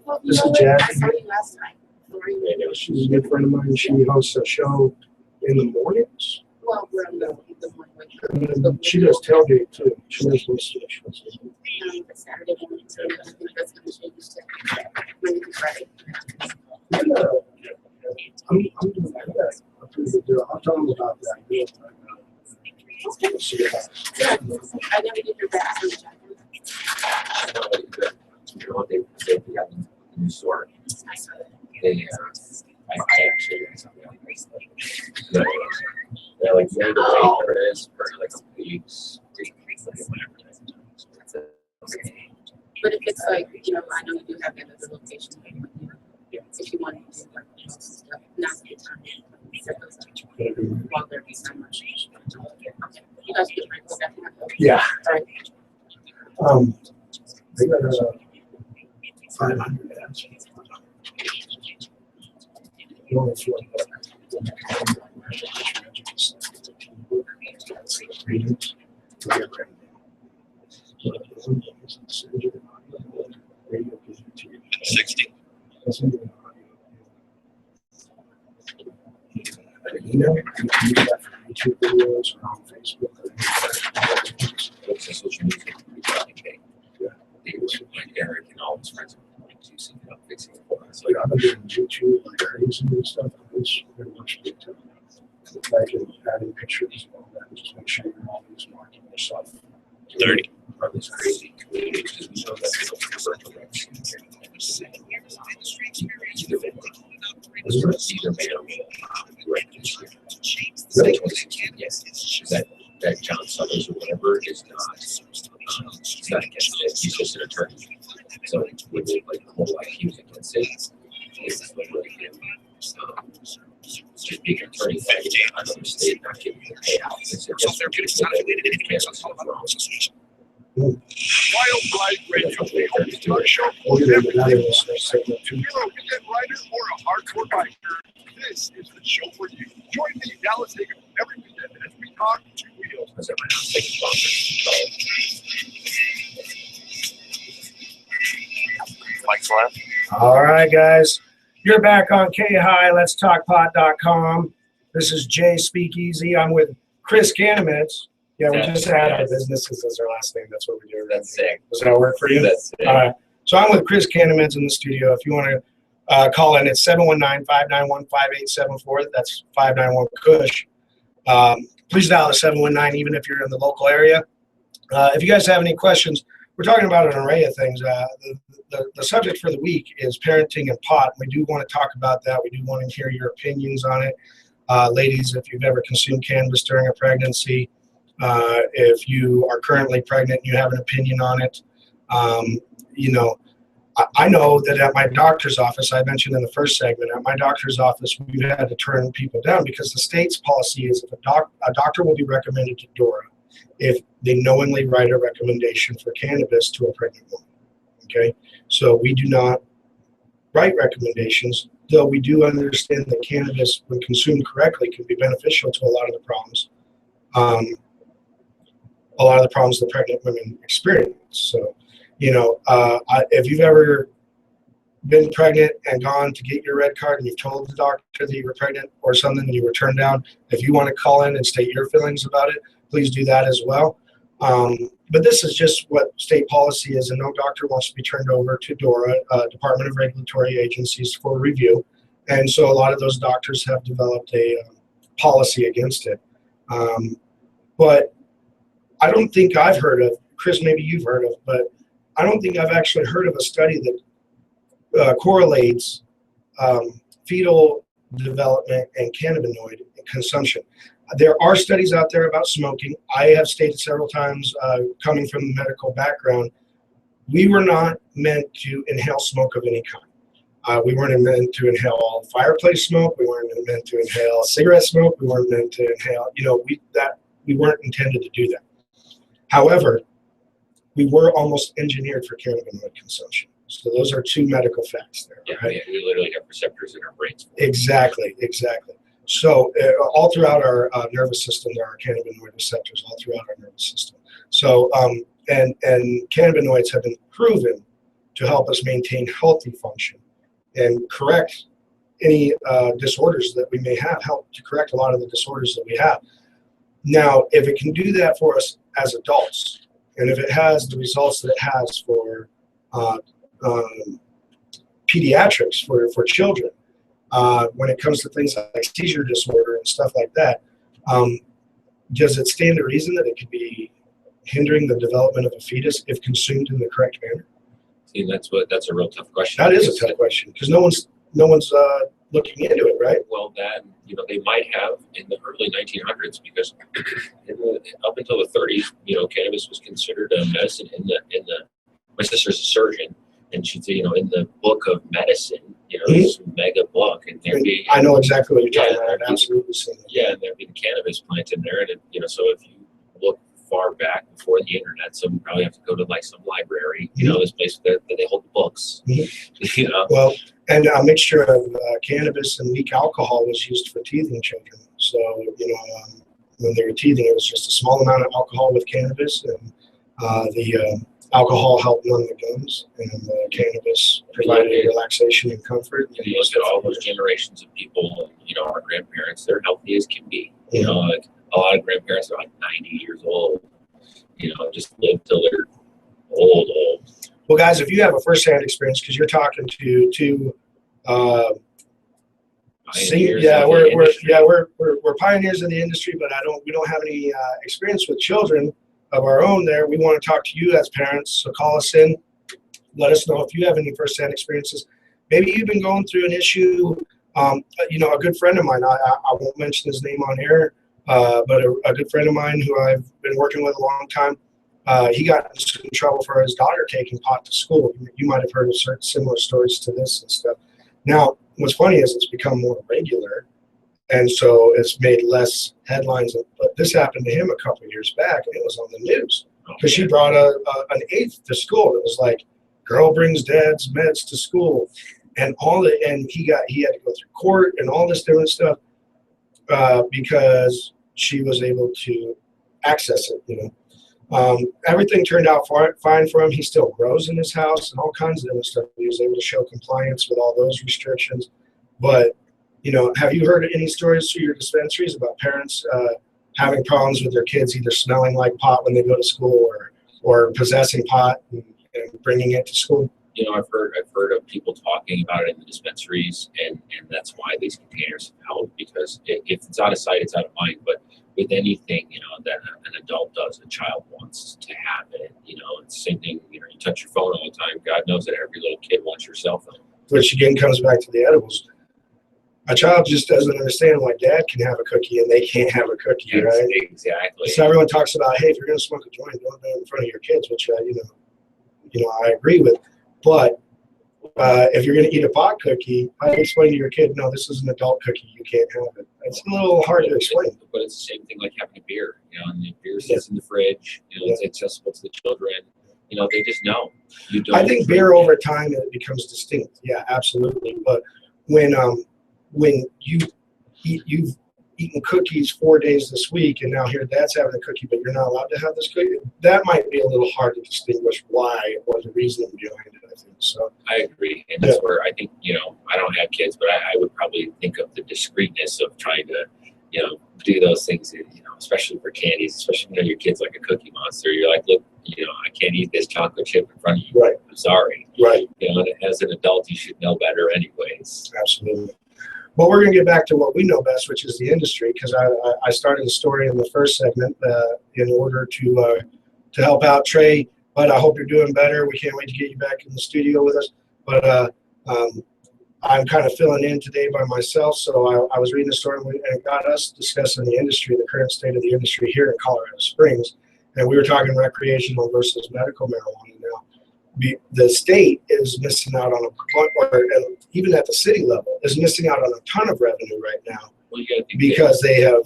Well, This is what? Jack. I saw you last time. Or She's a good friend of mine. She hosts a show in the mornings. well, we're on the one way. And then she does tailgate too. She does those stations. Saturday morning, so I think that's going to change to Monday to Friday. I'm doing that. I'm pretty good deal. I'll tell them about that. We'll see about it. Yeah, I never did your back on the jacket. You know what they got in the new store? I saw that. They I actually read something on Facebook. They're like, you know, the wait for this for like a week's whatever. But if it's like, you know, I know you do have that other location. If you want to do like stuff, not the time. Set those up while there be so much. Okay. You guys get ready to go back in that. Yeah. All right. They got 500 ads. You only feel like 60. Email, you can use that for YouTube videos or on Facebook. What's the social media? Yeah. Like Eric and all his friends are like using it, fixing it for us. Like I've been doing YouTube, like crazy and stuff. It's very much big time. Like adding pictures and all that, just make sure you're always marking yourself. 30. Are these crazy communities because we know that they don't have virtual direction. Either made a recognition. Yes. That John Summers or whatever is not, he's not against it. He's just an attorney. So when they like the whole life he was against it, it's literally him just being an attorney fighting another state, not getting the payout. It's just Therapeutics not affiliated in Canada. Wildlife Radio, our show for every hero, weekend rider, or a hardcore biker. This is the show for you. Join me, Dallas Hagan, every weekend as we talk two wheels. Because everyone else takes sponsors. Mike's left. All right, guys. You're back on K-High, Let's Talk Pot.com. This is Jay Speakeasy. I'm with Chris Canamitz. Yeah, we just had our businesses as our last name. That's what we do. That's sick. Does that work for you? That's sick. All right. So I'm with Chris Canamitz in the studio. If you want to call in, it's 719-591-5874. That's 591-KUSH. Please dial the 719, even if you're in the local area. If you guys have any questions, we're talking about an array of things. The subject for the week is parenting and pot. We do want to talk about that. We do want to hear your opinions on it. Ladies, if you've ever consumed cannabis during a pregnancy, if you are currently pregnant and you have an opinion on it, you know, I know that at my doctor's office, I mentioned in the first segment, at my doctor's office, we've had to turn people down because the state's policy is if a doctor will be recommended to DORA if they knowingly write a recommendation for cannabis to a pregnant woman. Okay, so we do not write recommendations, though we do understand that cannabis, when consumed correctly, can be beneficial to a lot of the problems. The pregnant women experience. So, you know, if you've ever been pregnant and gone to get your red card and you've told the doctor that you were pregnant or something and you were turned down, if you want to call in and state your feelings about it, please do that as well. But this is just what state policy is, and no doctor wants to be turned over to DORA, Department of Regulatory Agencies, for review. And so a lot of those doctors have developed a policy against it. But I don't think I've heard of, Chris, maybe you've heard of, but I don't think I've actually heard of a study that correlates fetal development and cannabinoid consumption. There are studies out there about smoking. I have stated several times, coming from the medical background, we were not meant to inhale smoke of any kind. We weren't meant to inhale fireplace smoke. We weren't meant to inhale cigarette smoke. We weren't meant to inhale, we weren't intended to do that. However, we were almost engineered for cannabinoid consumption. So those are two medical facts there. Yeah, right? we literally have receptors in our brains. Exactly. So all throughout our nervous system, there are cannabinoid receptors all throughout our nervous system. So and cannabinoids have been proven to help us maintain healthy function and correct any disorders that we may have, help to correct a lot of the disorders that we have. Now, if it can do that for us as adults, and if it has the results that it has for pediatrics, for children, when it comes to things like seizure disorder and stuff like that, does it stand to reason that it could be hindering the development of a fetus if consumed in the correct manner? See, that's a real tough question. That is a tough question because no one's looking into it, right? Well, that they might have in the early 1900s because up until the 30s, cannabis was considered a medicine. My sister's a surgeon, and she'd say, in the book of medicine, this mega book, and there'd be. I know exactly what you're talking about. Absolutely. Yeah, and there'd be cannabis plant in there, and so if you look far back before the internet, so we probably have to go to like some library, this place that they hold the books. Well, and a mixture of cannabis and weak alcohol was used for teething children. So when they were teething, it was just a small amount of alcohol with cannabis, and the alcohol helped numb the gums, and the cannabis provided relaxation and comfort. You look at all those generations of people, our grandparents, they're healthy as can be. Like a lot of grandparents are like 90 years old, just live till they're old. Well, guys, if you have a first-hand experience, because you're talking to two, we're pioneers in the industry, but we don't have any experience with children of our own. There, we want to talk to you as parents. So call us in, let us know if you have any first-hand experiences. Maybe you've been going through an issue. A good friend of mine, I won't mention his name on air, but a good friend of mine who I've been working with a long time. He got in trouble for his daughter taking pot to school. You might have heard of certain similar stories to this and stuff. Now, what's funny is it's become more regular, and so it's made less headlines. But this happened to him a couple of years back, and it was on the news because she brought an eighth to school. It was like, girl brings dad's meds to school, and he had to go through court and all this different stuff because she was able to access it. Everything turned out fine for him. He still grows in his house and all kinds of different stuff. He was able to show compliance with all those restrictions. But, have you heard any stories through your dispensaries about parents having problems with their kids either smelling like pot when they go to school or possessing pot and bringing it to school? I've heard of people talking about it in the dispensaries, and that's why these containers are out, because if it's out of sight, it's out of mind. But with anything, that an adult does, a child wants to have it. It's the same thing. You touch your phone all the time. God knows that every little kid wants your cell phone. Which again comes back to the edibles. A child just doesn't understand why dad can have a cookie and they can't have a cookie, right? Exactly. So everyone talks about, hey, if you're going to smoke a joint, don't do it in front of your kids, which I agree with. But if you're going to eat a pot cookie, how do you explain to your kid, no, this is an adult cookie, you can't have it? It's a little hard to explain. But it's the same thing like having a beer. And the beer sits in the fridge. It's accessible to the children. They just know. I think beer over time it becomes distinct. Yeah, absolutely. But when you've eaten cookies 4 days this week, and now here dad's having a cookie, but you're not allowed to have this cookie, that might be a little hard to distinguish why or the reasoning behind it, I think. So I agree. And that's where I think, I don't have kids, but I would probably think of the discreetness of trying to, do those things, especially for candies, especially when your kid's like a cookie monster. You're like, look, I can't eat this chocolate chip in front of you. Right. I'm sorry. Right. As an adult, you should know better anyways. Absolutely. But we're going to get back to what we know best, which is the industry, because I started the story in the first segment in order to help out Trey. But I hope you're doing better. We can't wait to get you back in the studio with us. But I'm kind of filling in today by myself, so I was reading the story and it got us discussing the industry, the current state of the industry here in Colorado Springs. And we were talking recreational versus medical marijuana now. The state is missing out on and even at the city level, is missing out on a ton of revenue right now because they have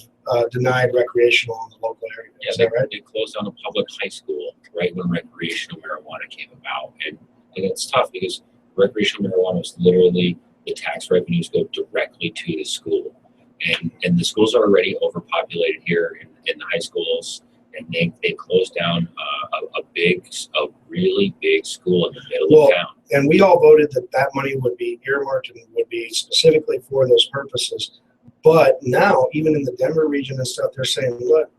denied recreational in the local area. Yeah, they closed down a public high school right when recreational marijuana came about. And it's tough because recreational marijuana is literally the tax revenues go directly to the school. And the schools are already overpopulated here in the high schools. And they closed down a really big school in the middle of town. And we all voted that money would be earmarked and would be specifically for those purposes. But now, even in the Denver region and stuff, they're saying, look,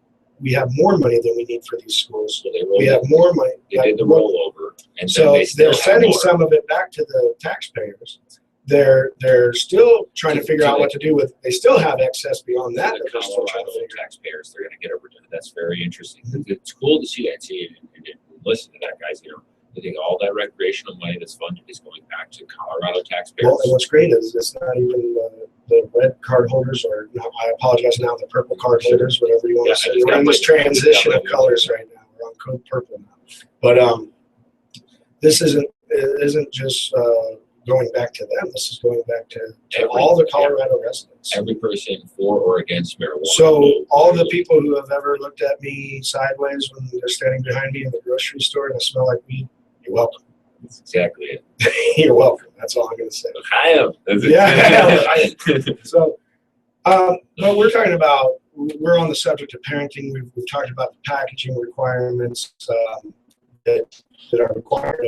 we have more money than we need for these schools. So we have more money. They did the rollover. And so they're sending some of it back to the taxpayers. They're still trying to figure out what to do with. They still have excess beyond that. The Colorado taxpayers, they're going to get over. That's very interesting. It's cool to see that. And listen to that, guys. I think all that recreational money that's funded is going back to Colorado taxpayers. Well, and what's great is it's not even the red card holders, or no, I apologize now, the purple card holders, whatever you want to say. We're in this transition of colors right now. We're on code purple now. But this isn't just going back to them. This is going back to all the Colorado residents. Every person for or against marijuana. So all the people who have ever looked at me sideways when they're standing behind me in the grocery store and I smell like weed, you're welcome. That's exactly it. You're welcome. That's all I'm going to say. I am. So, but we're talking about, we're on the subject of parenting. We've talked about the packaging requirements that are required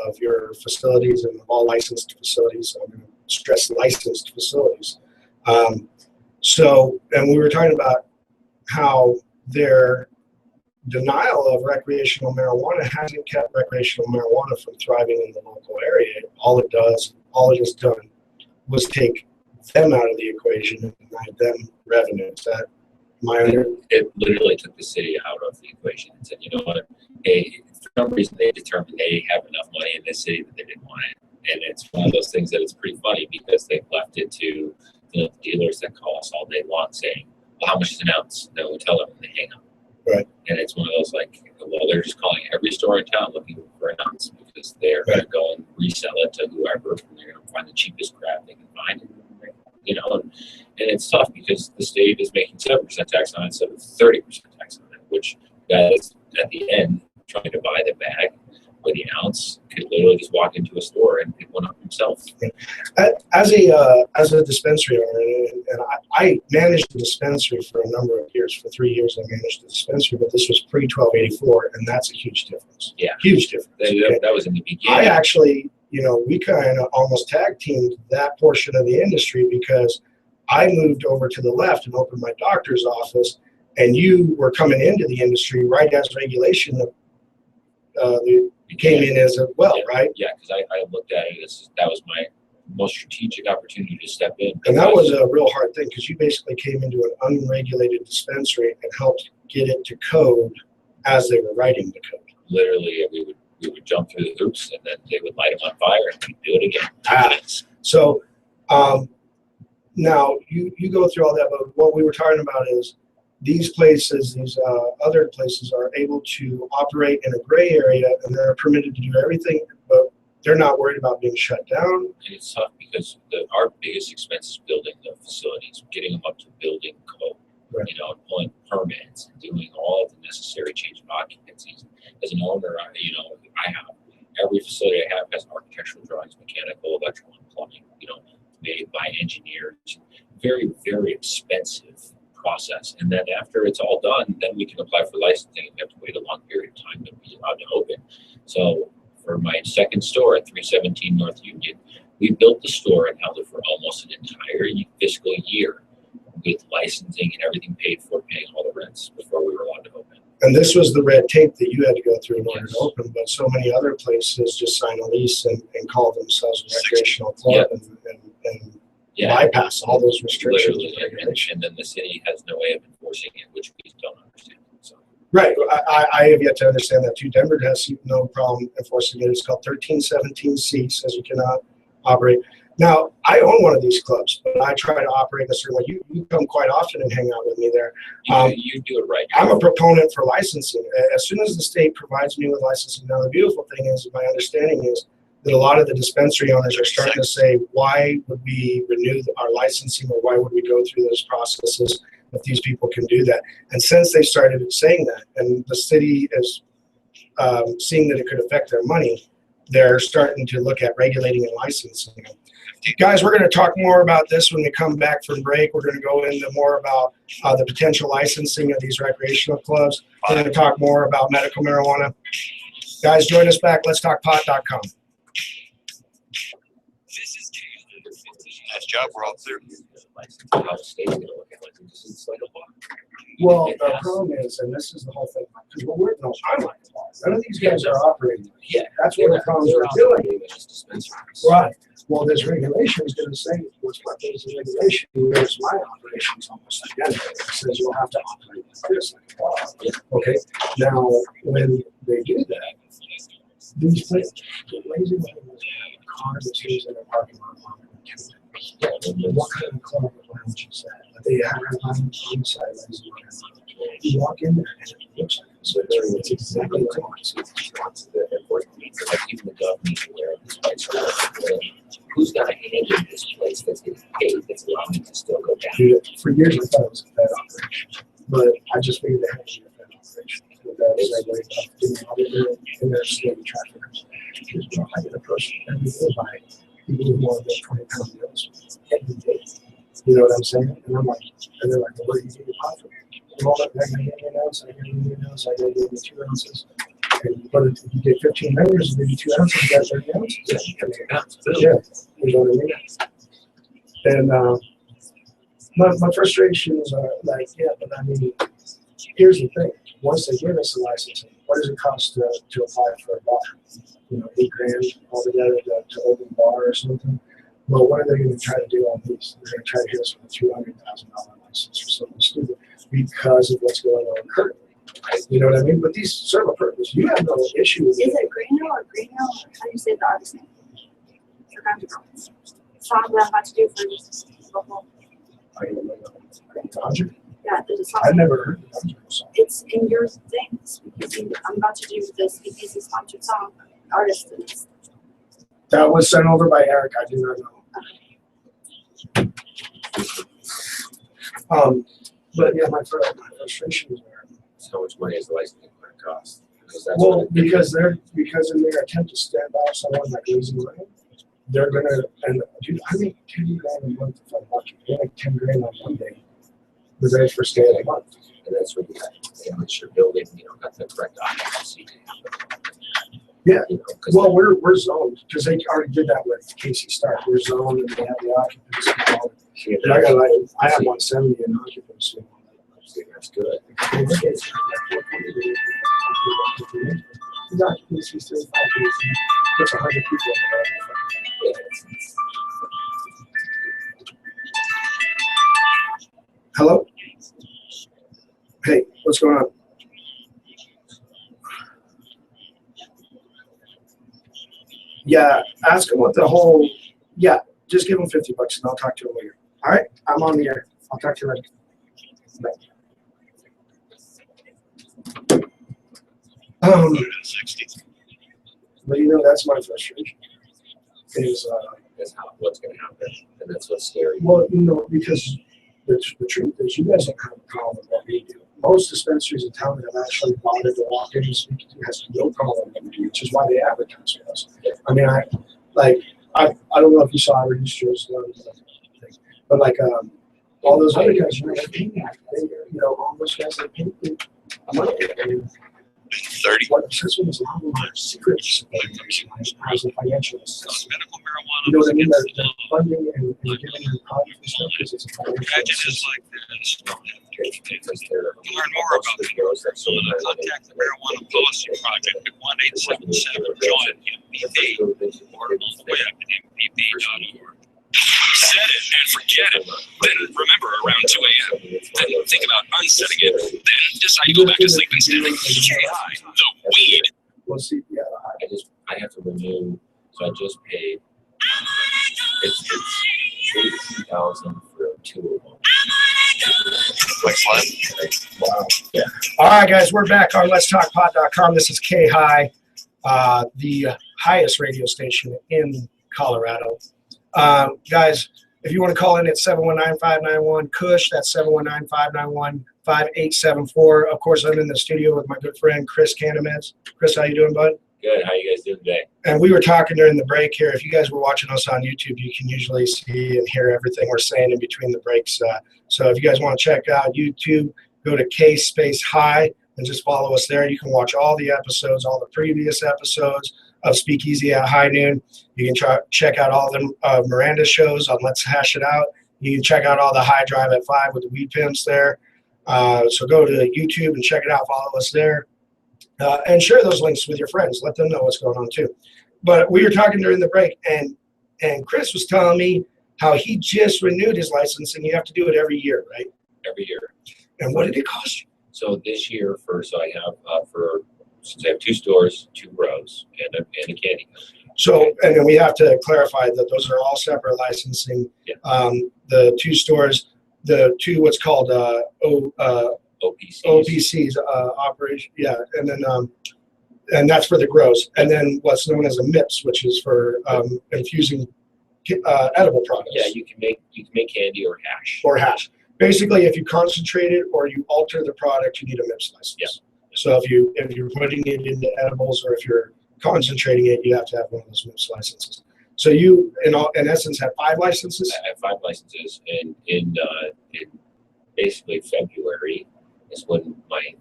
of your facilities and of all licensed facilities. So I'm going to stress licensed facilities. And we were talking about how their denial of recreational marijuana hasn't kept recreational marijuana from thriving in the local area. All it has done was take them out of the equation and deny them revenue. Is that my understanding? It literally took the city out of the equation and said, you know what, hey, for some reason they determined they have enough money in this city that they didn't want it. And it's one of those things that it's pretty funny because they've left it to the dealers that call us all day long saying, well, how much is an ounce? And then we tell them and they hang up. Right. And it's one of those well, they're just calling every store in town looking for an ounce because they're going to go and resell it to whoever, and they're going to find the cheapest crap they can find. And it's tough because the state is making 7% tax on it instead of 30% tax on it, which guys at the end trying to buy the bag or the ounce could literally just walk into a store and pick one up himself. As a dispensary owner, and I managed the dispensary for a number of years. For 3 years, I managed the dispensary, but this was pre-1284, and that's a huge difference. Yeah, huge difference. That was in the beginning. I actually, we kind of almost tag teamed that portion of the industry because I moved over to the left and opened my doctor's office, and you were coming into the industry right as regulation came in as well, right? Yeah, because I looked at it as that was my most strategic opportunity to step in. And that was a real hard thing because you basically came into an unregulated dispensary and helped get it to code as they were writing the code. Literally, we would jump through the hoops and then they would light them on fire and we'd do it again. So now you go through all that, but what we were talking about is these places, these other places are able to operate in a gray area and they're permitted to do everything, but they're not worried about being shut down. And it's tough because our biggest expense is building the facilities, getting them up to building code, right. And pulling permits and doing all of the necessary change of occupancies. As an owner, I have every facility I have has architectural drawings, mechanical, electrical, and plumbing, made by engineers. Very, very expensive process. And then after it's all done, then we can apply for licensing and we have to wait a long period of time to be allowed to open. So for my second store at 317 North Union, we built the store and held it for almost an entire fiscal year with licensing and everything paid for, paying all the rents before we were allowed to open. And this was the red tape that you had to go through in order to open, but so many other places just sign a lease and call themselves a recreational club. bypass all those restrictions. Literally, and then the city has no way of enforcing it, which we don't understand. So. Right. I have yet to understand that too. Denver has no problem enforcing it. It's called 1317C, says you cannot operate. Now, I own one of these clubs, but I try to operate a certain way. You come quite often and hang out with me there. You do it right. I'm a proponent for licensing. As soon as the state provides me with licensing, now the beautiful thing is, my understanding is that a lot of the dispensary owners are starting to say, why would we renew our licensing, or why would we go through those processes if these people can do that? And since they started saying that, and the city is seeing that it could affect their money, they're starting to look at regulating and licensing. Guys, we're going to talk more about this when we come back from break. We're going to go into more about the potential licensing of these recreational clubs. We're going to talk more about medical marijuana. Guys, join us back. Let's talk pot.com. Nice job, we're all clear. Well, the problem is, and this is the whole thing, because we're no, I'm like, none of these guys are operating. Yeah, that's what the problems we're doing. Right. Well, this regulation is going to say, what's what there's a regulation, whereas my operation's almost identical. It says you'll have to operate like this. Okay. Now, when they do that, these places get lazy with a car that's used in a parking lot. What kind of club or lounge is that? But they have it on the side. You walk in there and it looks like so it's exactly like even the government aware of this place. Who's got a hand in this place that's getting paid that's allowing it to still go down? Dude, for years I thought it was a bad operation, but I just figured it had to be a bad operation. In their state traffickers. I get approached every day by people who want to get 20-pound bills every day. You know what I'm saying? And I'm like, and they're like, well, where do you get your pot from? Well, I gotta give you an ounce, I gotta give you an ounce, I gotta give you 2 ounces. And but if you get 15 members, you give you 2 ounces, you got 30 ounces. Yeah, you got 2 ounces. Yeah, you know what I mean? And my frustrations are like, yeah, but I mean, here's the thing. Once they give us a license, what does it cost to apply for a bar? You know, $8,000 altogether to open a bar or something. Well, what are they going to try to do on these? They're going to try to hit us with a $200,000 license or something stupid because of what's going on currently. You know what I mean? But these serve a purpose. You have no issue with it. Is it Green Hill or Green Hill? How do you say the artist name? Song that I'm about to do for the whole. Dodger? Yeah, there's a song. I've never heard the Dodger song. It's in your thing. I'm about to do the Speakeasy sponsored song. Artist is. That was sent over by Eric. I do not know. But yeah, my frustration is there. So much money is the licensing going to cost? Well, because in their attempt to stand off someone like Lazy Ryan, they're gonna, and dude, I make $10,000 a month if I'm lucky. I make $10,000 on one day, the very first day of the month. And that's what you have to your building, got the correct occupancy. Yeah. You know, well, we're zoned because they already did that with Casey Stark. We're zoned and they have the occupancy. And I have 170 in occupancy. That's good. His occupancy is 35 days. That's 100 people in there. Hello? Hey, what's going on? Yeah, ask him what the whole, yeah, just give him $50 and I'll talk to him later. All right, I'm on the air. I'll talk to you later. Bye. But that's my frustration. That's what's going to happen, and that's what's scary. Well, because the truth is, you guys don't have a problem with what we do. Most dispensaries in town have actually bothered to walk in and speak to has no problem with what we do, which is why they advertise with us. I mean, I don't know if you saw our registers, but all those other guys, they're paying all those guys that pay money. 30. What this one is a lot more secrets as a financial assistance. Medical marijuana. You know what I mean? They're funding and giving them product and stuff because it's a financial assistance. Like this. Because they're to learn more about the contact the Marijuana Policy Project at 1-877-JOIN-MPP or all the way up at MPP.org. Said it. and forget it. Then remember around 2 a.m. Then think about unsetting it. Then decide to go back to sleep instead. KI, the weed. We'll see. Yeah. I have to renew, so I just paid. It's 80,000 for 2 of them. Like what? Wow. Yeah. All right, guys, we're back on letstalkpod.com. This is K-High, the highest radio station in Colorado. Guys, if you want to call in at 719-591-KUSH, that's 719-591-5874. Of course, I'm in the studio with my good friend Chris Candameds. Chris, how you doing, bud? Good. How you guys doing today? And we were talking during the break here. If you guys were watching us on YouTube, you can usually see and hear everything we're saying in between the breaks. So if you guys want to check out YouTube, go to K-High and just follow us there. You can watch all the episodes, all the previous episodes of Speakeasy at high noon. You can check out all the Miranda shows on Let's Hash It Out. You can check out all the High Drive at 5 with the Weed Pimps there. So go to YouTube and check it out. Follow us there. And share those links with your friends. Let them know what's going on too. But we were talking during the break, and Chris was telling me how he just renewed his license, and you have to do it every year, right? Every year. And what did it cost you? So this year, so I have since I have 2 stores, 2 grows, and a candy company. So, and then we have to clarify that those are all separate licensing. Yeah. The 2 stores, the 2 what's called OPCs, operation, yeah, and then and that's for the grows, and then what's known as a MIPS, which is for infusing edible products. Yeah, you can make candy or hash. Or hash. Basically, if you concentrate it or you alter the product, you need a MIPS license. Yeah. So if you're putting it into edibles or if you're concentrating it, you have to have one of those MIPS licenses. So you, in essence, have 5 licenses. I have 5 licenses, and in basically February is when my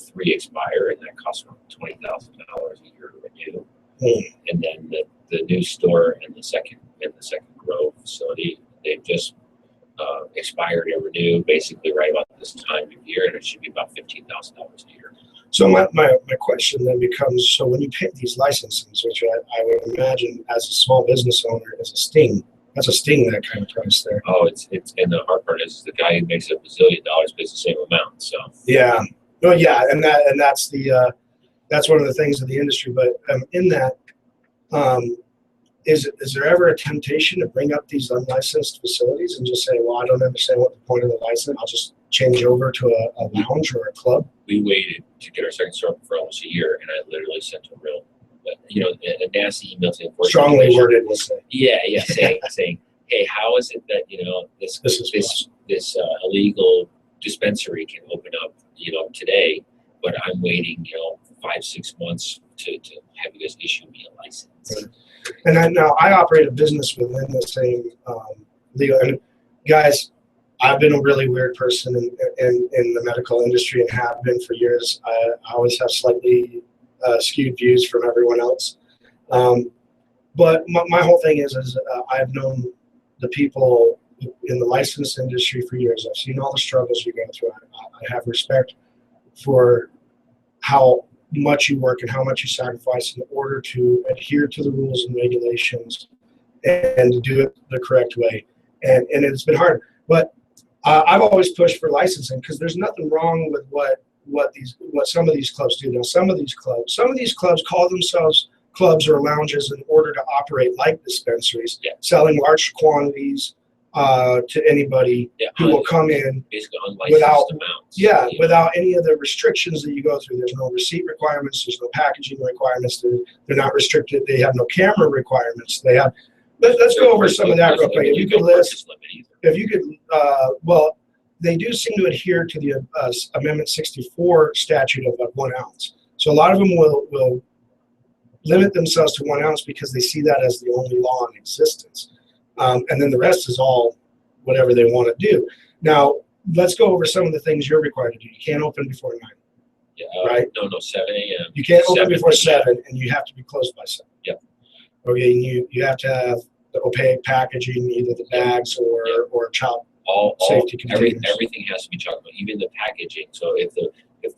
3 expire, and that costs around $20,000 a year to renew. And then the new store and the second grow facility, they've just expired and renewed basically right about this time of year, and it should be about $15,000 a year. So my question then becomes, so when you pay these licenses, which I would imagine as a small business owner is a sting. That's a sting, that kind of price there. Oh, it's and the hard part is the guy who makes $1 bazillion pays the same amount. So yeah, no, yeah, and that's the that's one of the things of the industry. But in that, is there ever a temptation to bring up these unlicensed facilities and just say, well, I don't understand what the point of the license. I'll just change over to a lounge or a club. We waited to get our second store for almost a year, and I literally sent a real, a nasty email to the strongly worded, we'll say. Yeah, saying, hey, how is it that this illegal dispensary can open up, today, but I'm waiting, 5-6 months to have you guys issue me a license. Right. And now I operate a business within the same legal. And guys, I've been a really weird person in the medical industry and have been for years. I always have slightly skewed views from everyone else. But my whole thing is I've known the people in the licensed industry for years. I've seen all the struggles you go through. I have respect for how much you work and how much you sacrifice in order to adhere to the rules and regulations and to do it the correct way. And it's been hard. But I've always pushed for licensing because there's nothing wrong with what some of these clubs do. Now, some of these clubs call themselves clubs or lounges in order to operate like dispensaries, selling large quantities to anybody who will come in basically unlicensed amounts. Without any of the restrictions that you go through. There's no receipt requirements. There's no packaging requirements. They're not restricted. They have no camera requirements. They have. Let's go over some of that real quick. If you could list, well, they do seem to adhere to the Amendment 64 statute of 1 ounce. So a lot of them will limit themselves to 1 ounce because they see that as the only law in existence. And then the rest is all whatever they want to do. Now, let's go over some of the things you're required to do. You can't open before 9. Yeah, right? No, 7 a.m. You can't open before 7, and you have to be closed by 7. Yep. Okay, you have to have the opaque packaging, either the bags or child safety containers. Everything has to be chocolate, even the packaging. So if the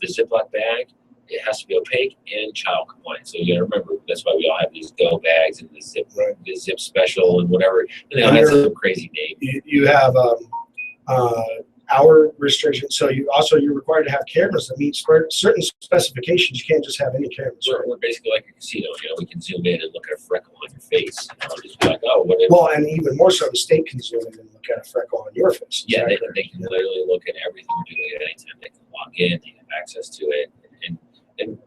Ziploc bag it has to be opaque and child compliant. So you got to remember, that's why we all have these go bags and the zip special and whatever. And they all have some crazy name. You have hour restrictions. So you're required to have cameras that meet certain specifications. You can't just have any cameras. We're basically like a casino. We can zoom in and look at a freckle on your face. Just be like, oh, what is? Well, and even more so, the state can zoom in and look at a freckle on your face. Yeah, they can literally look at everything you're doing at any time. They can log in, they have access to it, and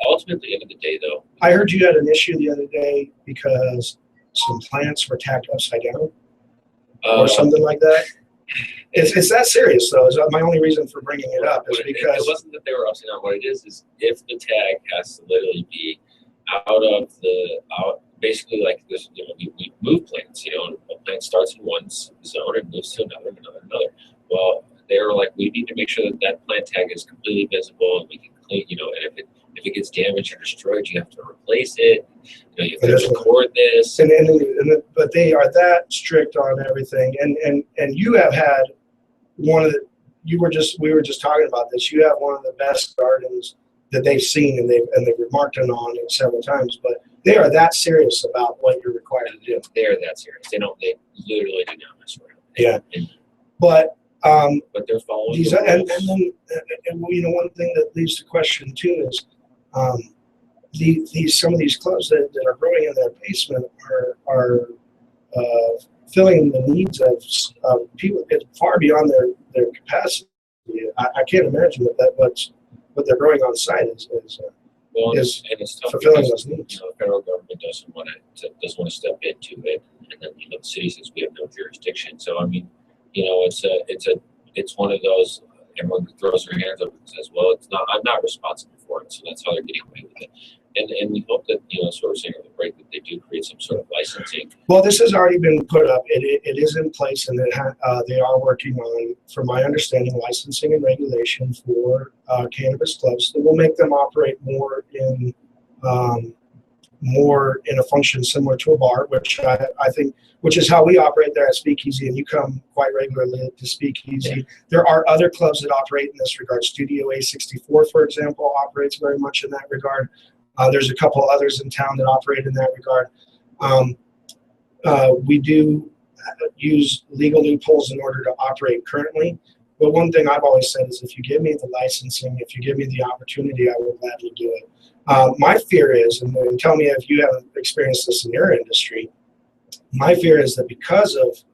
ultimately, at the end of the day, though. I heard you had an issue the other day because some plants were tacked upside down, or something like that. It's that serious, though. Is my only reason for bringing it up is because it wasn't that they were upside down. What it is if the tag has to literally be out. Basically, like this, we move plants. A plant starts in one zone and moves to another. Well, they were like, we need to make sure that plant tag is completely visible and we can clean. And if it gets damaged or destroyed, you have to replace it. You have to record this. But they are that strict on everything. And you have had we were just talking about this. You have one of the best gardens that they've seen, and they've remarked on it several times. But they are that serious about what you're required to do. They are that serious. They literally do not mess around. Yeah. But they're following these, and then one thing that leads to question too is some of these clubs that are growing in their basement are filling the needs of people. It's far beyond their capacity. I can't imagine that what they're growing on site is it's tough fulfilling because, those needs. The federal government doesn't want to step into it, and then the city says we have no jurisdiction. So it's one of those. Everyone throws their hands up and says, "Well, I'm not responsible for it." So that's how they're getting away with it. And we hope that sort of saying at the break that they do create some sort of licensing. Well, this has already been put up. It is in place, and they are working on, from my understanding, licensing and regulation for cannabis clubs that will make them operate more in a function similar to a bar, which I think, which is how we operate there at Speakeasy, and you come quite regularly to Speakeasy. Yeah. There are other clubs that operate in this regard. Studio A64, for example, operates very much in that regard. There's a couple others in town that operate in that regard. We do use legal loopholes in order to operate currently. But one thing I've always said is if you give me the licensing, if you give me the opportunity, I will gladly do it. My fear is, and tell me if you haven't experienced this in your industry, my fear is that because of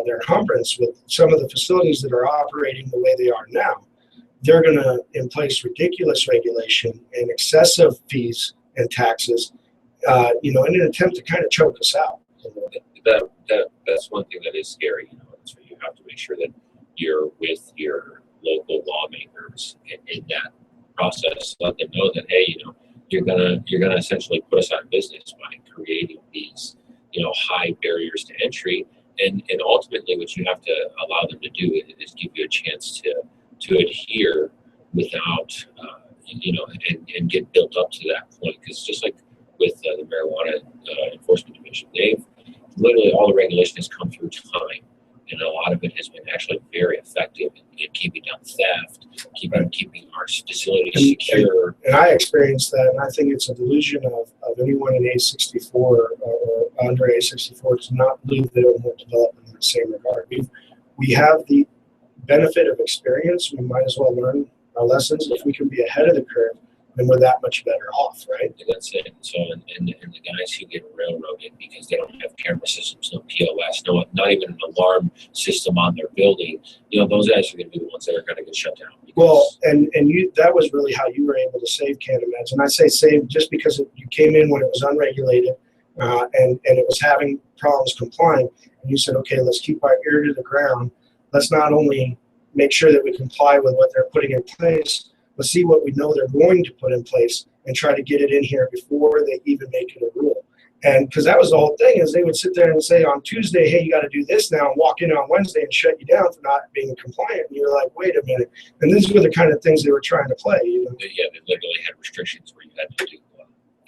their encumbrance with some of the facilities that are operating the way they are now, they're going to in place ridiculous regulation and excessive fees and taxes, in an attempt to kind of choke us out. That's one thing that is scary. So you have to make sure that you're with your local lawmakers in that process. Let them know that you're gonna essentially put us out of business by creating these high barriers to entry, and ultimately what you have to allow them to do is give you a chance to adhere without and get built up to that point. Because just like with the marijuana enforcement division, they've literally all the regulation has come through time, and a lot of it has been actually very effective in keeping down theft, keeping our facilities secure. And I experienced that, and I think it's a delusion of anyone in A64 or under A64 to not believe they will develop in the same regard. We have the benefit of experience. We might as well learn our lessons. If we can be ahead of the curve, then we're that much better off, right? And that's it. So, and the guys who get railroaded because they don't have camera systems, no POS, not even an alarm system on their building, those guys are going to be the ones that are going to get shut down. Well, and that was really how you were able to save CannaMeds. And I say save just because you came in when it was unregulated and it was having problems complying. And you said, okay, let's keep our ear to the ground. Let's not only make sure that we comply with what they're putting in place, but see what we know they're going to put in place and try to get it in here before they even make it a rule. And because that was the whole thing, is they would sit there and say on Tuesday, hey, you got to do this now, and walk in on Wednesday and shut you down for not being compliant. And you're like, wait a minute. And these were the kind of things they were trying to play. Yeah, they literally had restrictions where you had to do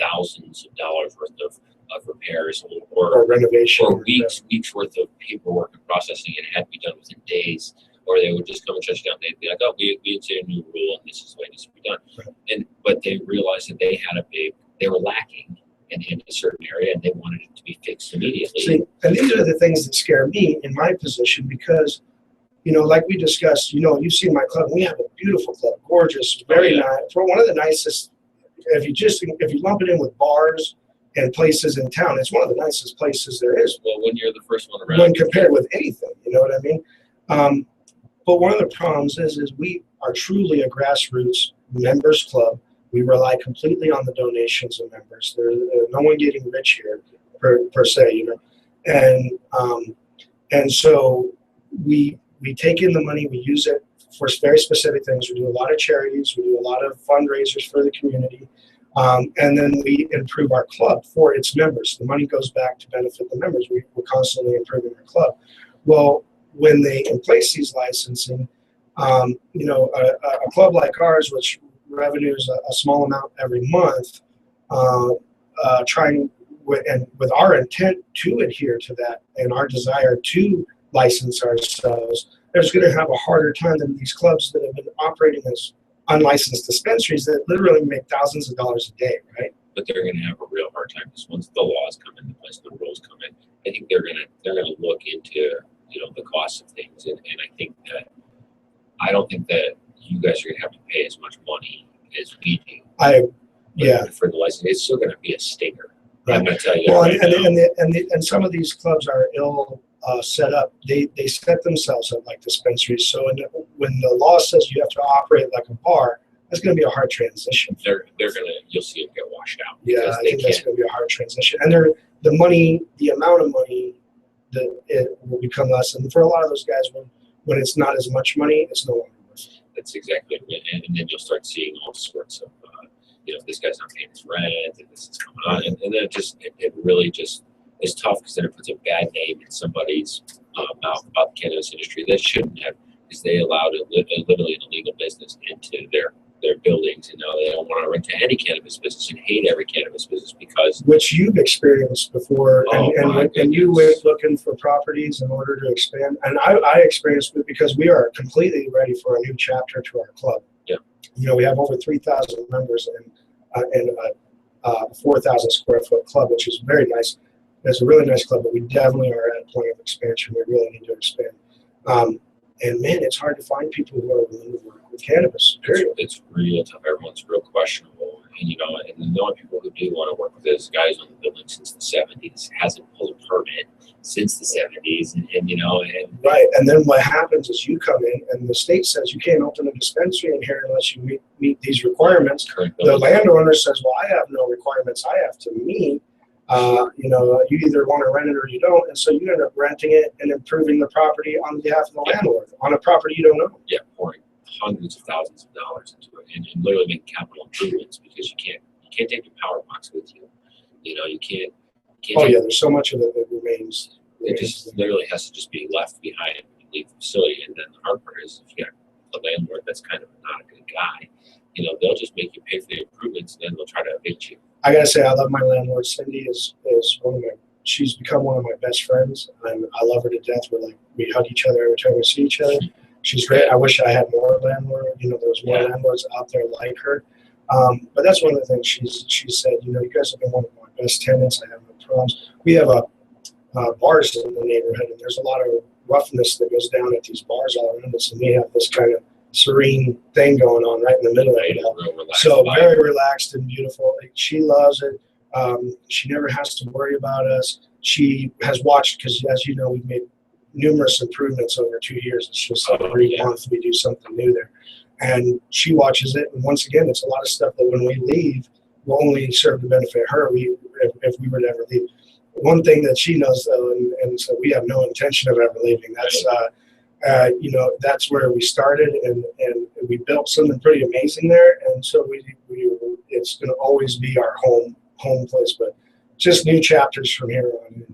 thousands of dollars worth of repairs or renovation or weeks worth of paperwork and processing. It had to be done within days. or they would just come and shut you down. They'd be like, "Oh, we instituted a new rule, and this is the way it needs to be done." But they realized that they were lacking in a certain area, and they wanted it to be fixed immediately. See, and these are the things that scare me in my position because, like we discussed, you've seen my club. We have a beautiful club, gorgeous, very nice. For one of the nicest. If you lump it in with bars and places in town, it's one of the nicest places there is. Well, when you're the first one around, when compared with anything, you know what I mean? But one of the problems is we are truly a grassroots members club. We rely completely on the donations of members. There's no one getting rich here per se, and so we take in the money, we use it for very specific things. We do a lot of charities, we do a lot of fundraisers for the community, and then we improve our club for its members. The money goes back to benefit the members. We're constantly improving our club. Well, when they place these licensing, a club like ours, which revenues a small amount every month, with our intent to adhere to that and our desire to license ourselves, there's going to have a harder time than these clubs that have been operating as unlicensed dispensaries that literally make thousands of dollars a day, right? But they're going to have a real hard time because once the laws come into place, the rules come in, I think they're going to look into the cost of things, and I don't think that you guys are going to have to pay as much money as we do. For the license, it's still going to be a stinger. Right. I'm going to tell you. Well, and some of these clubs are ill set up. They set themselves up like dispensaries. So when the law says you have to operate like a bar, that's going to be a hard transition. You'll see it get washed out. Yeah, I think that's going to be a hard transition. And the amount of money that it will become less. And for a lot of those guys, when it's not as much money, it's no longer worth it. That's exactly it. And then you'll start seeing all sorts of, this guy's not paying his rent, and this is going on. And then it really just is tough because then it puts a bad name in somebody's mouth about the cannabis industry that shouldn't have, because they allowed literally an illegal business into their buildings, and now they don't want to rent to any cannabis business and hate every cannabis business because which you've experienced before, and you went looking for properties in order to expand, and I experienced it because we are completely ready for a new chapter to our club. Yeah, we have over 3,000 members in a 4,000 square foot club, which is very nice. It's a really nice club, but we definitely are at a point of expansion. We really need to expand. And man, it's hard to find people who are willing to work with cannabis. Period. It's real tough. Everyone's real questionable, and the only people who do want to work with this guys on the building since the 70s hasn't pulled a permit since the 70s, and right. And then what happens is you come in, and the state says you can't open a dispensary in here unless you meet these requirements. The landowner says, well, I have no requirements I have to meet. You either want to rent it or you don't, and so you end up renting it and improving the property on behalf of the landlord on a property you don't own. Yeah, pouring hundreds of thousands of dollars into it, and literally making capital improvements because you can't take your power box with you. You can't. There's so much of it that remains. It just literally has to just be left behind when you leave the facility, and then the hard part is if you got a landlord that's kind of not a good guy, they'll just make you pay for the improvements, and then they'll try to evict you. I gotta say, I love my landlord. Cindy is she's become one of my best friends, and I love her to death. We hug each other every time we see each other. She's great. I wish I had more landlord. There was more landlords out there like her. But that's one of the things she said. You guys have been one of my best tenants. I have no problems. We have bars in the neighborhood, and there's a lot of roughness that goes down at these bars all around us, and we have this kind of serene thing going on right in the middle of it. So very relaxed and beautiful. She loves it. She never has to worry about us. She has watched, because as you know, we've made numerous improvements over 2 years. It's just every month we do something new there. And she watches it. And once again, it's a lot of stuff that when we leave will only serve to benefit her if we were to ever leave. One thing that she knows, though, and so we have no intention of ever leaving, that's that's where we started, and we built something pretty amazing there. And so it's going to always be our home place, but just new chapters from here on.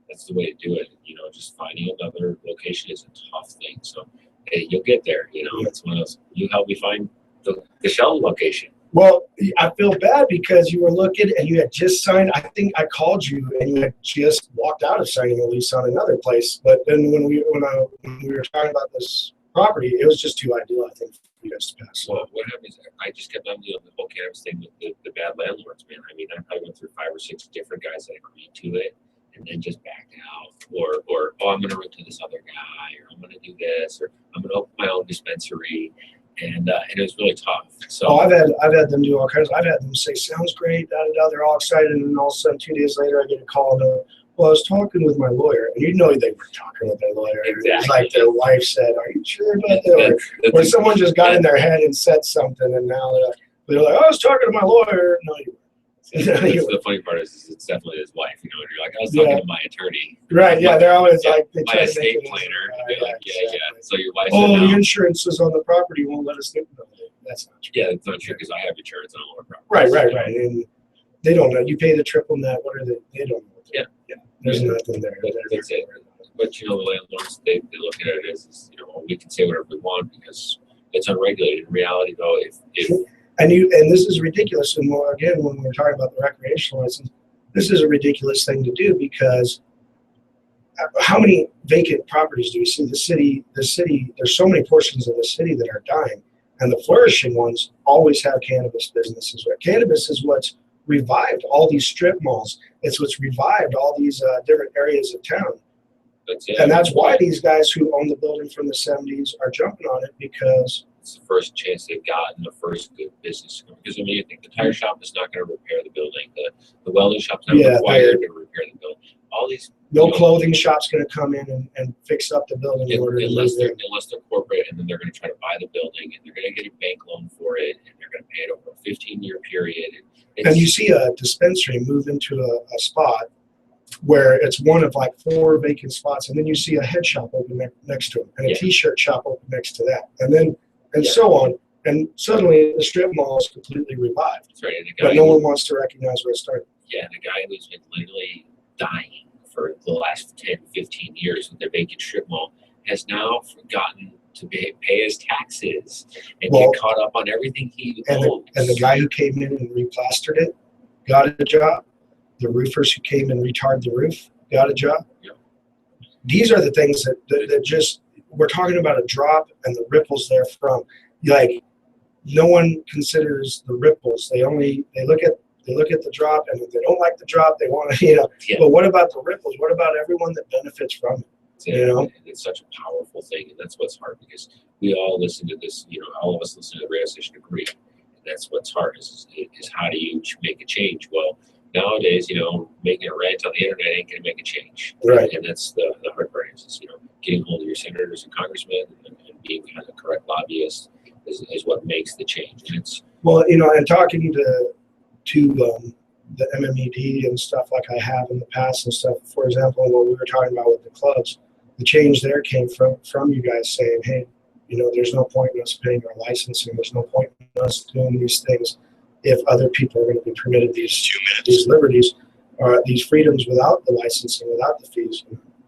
That's the way to do it. Just finding another location is a tough thing. So hey, you'll get there. It's one of those. You helped me find the Shell location. Well, I feel bad because you were looking and you had just signed. I think I called you and you had just walked out of signing a lease on another place. But then when we were talking about this property, it was just too ideal, I think, for you guys to pass. Well, what happens? I just kept on doing the whole cannabis thing with the bad landlords, man. I mean, I probably went through 5 or 6 different guys that agreed to it and then just backed out, or oh, I'm gonna rent to this other guy, or I'm gonna do this, or I'm gonna open my own dispensary, and it was really tough. So I've had them do all kinds. I've had them say, "Sounds great," da da da. They're all excited, and then all of a sudden, 2 days later, I get a call. And well, I was talking with my lawyer, and you know they were talking with their lawyer. Exactly. It's like their wife said, "Are you sure about that?" Or someone just got in their head and said something, and now they're like, "Oh, I was talking to my lawyer." No, you weren't. the funny part is it's definitely his wife. You know, and you're like, I was talking to my attorney. Right? Yeah, they're always like, they my try to make estate it planner. easy. They're like, yeah. So your wife Oh, said the no. insurance is on the property. Won't let us get no, that's not true. Yeah, it's not true because I have insurance on all our properties. Right. And they don't know. You pay the triple net. What are they? They don't know. Yeah. There's nothing there. That's it. But you know, the landlords they look at it as you know, we can say whatever we want because it's unregulated. In reality, though, if And this is ridiculous. And more again, when we're talking about the recreational license, this is a ridiculous thing to do because how many vacant properties do we see? The city. There's so many portions of the city that are dying, and the flourishing ones always have cannabis businesses. Right? Cannabis is what's revived all these strip malls. It's what's revived all these different areas of town. And that's why these guys who own the building from the 70s are jumping on it because it's the first chance they've gotten, the first good business. Because I mean, you think the tire shop is not going to repair the building, the welding shop's not required to repair the building. All these clothing shop's going to come in and fix up the building unless they're corporate, and then they're going to try to buy the building, and they're going to get a bank loan for it, and they're going to pay it over a 15-year period. And you see a dispensary move into a spot where it's one of like 4 vacant spots, and then you see a head shop open next to it, and a T-shirt shop open next to that, and so on. And suddenly the strip mall is completely revived. That's right. But no one wants to recognize where it started. Yeah, the guy who's been literally dying for the last 10, 15 years with their vacant strip mall has now forgotten to pay his taxes and get caught up on everything he owns. And the guy who came in and replastered it got a job. The roofers who came and retarred the roof got a job. Yeah. These are the things that just, we're talking about a drop and the ripples therefrom. Like, no one considers the ripples. They look at the drop, and if they don't like the drop, they want to, But what about the ripples? What about everyone that benefits from it? It's such a powerful thing, and that's what's hard because we all listen to this. All of us listen to the radio station agree, and that's what's hard is how do you make a change? Well, nowadays, making a rant on the internet ain't going to make a change, right? And that's the hard part is getting hold of your senators and congressmen and being kind of correct lobbyists is what makes the change. And it's and talking to the MMED and stuff like I have in the past and stuff. For example, what we were talking about with the clubs, the change there came from you guys saying, hey, there's no point in us paying our licensing. There's no point in us doing these things if other people are going to be permitted these liberties or these freedoms without the licensing, without the fees.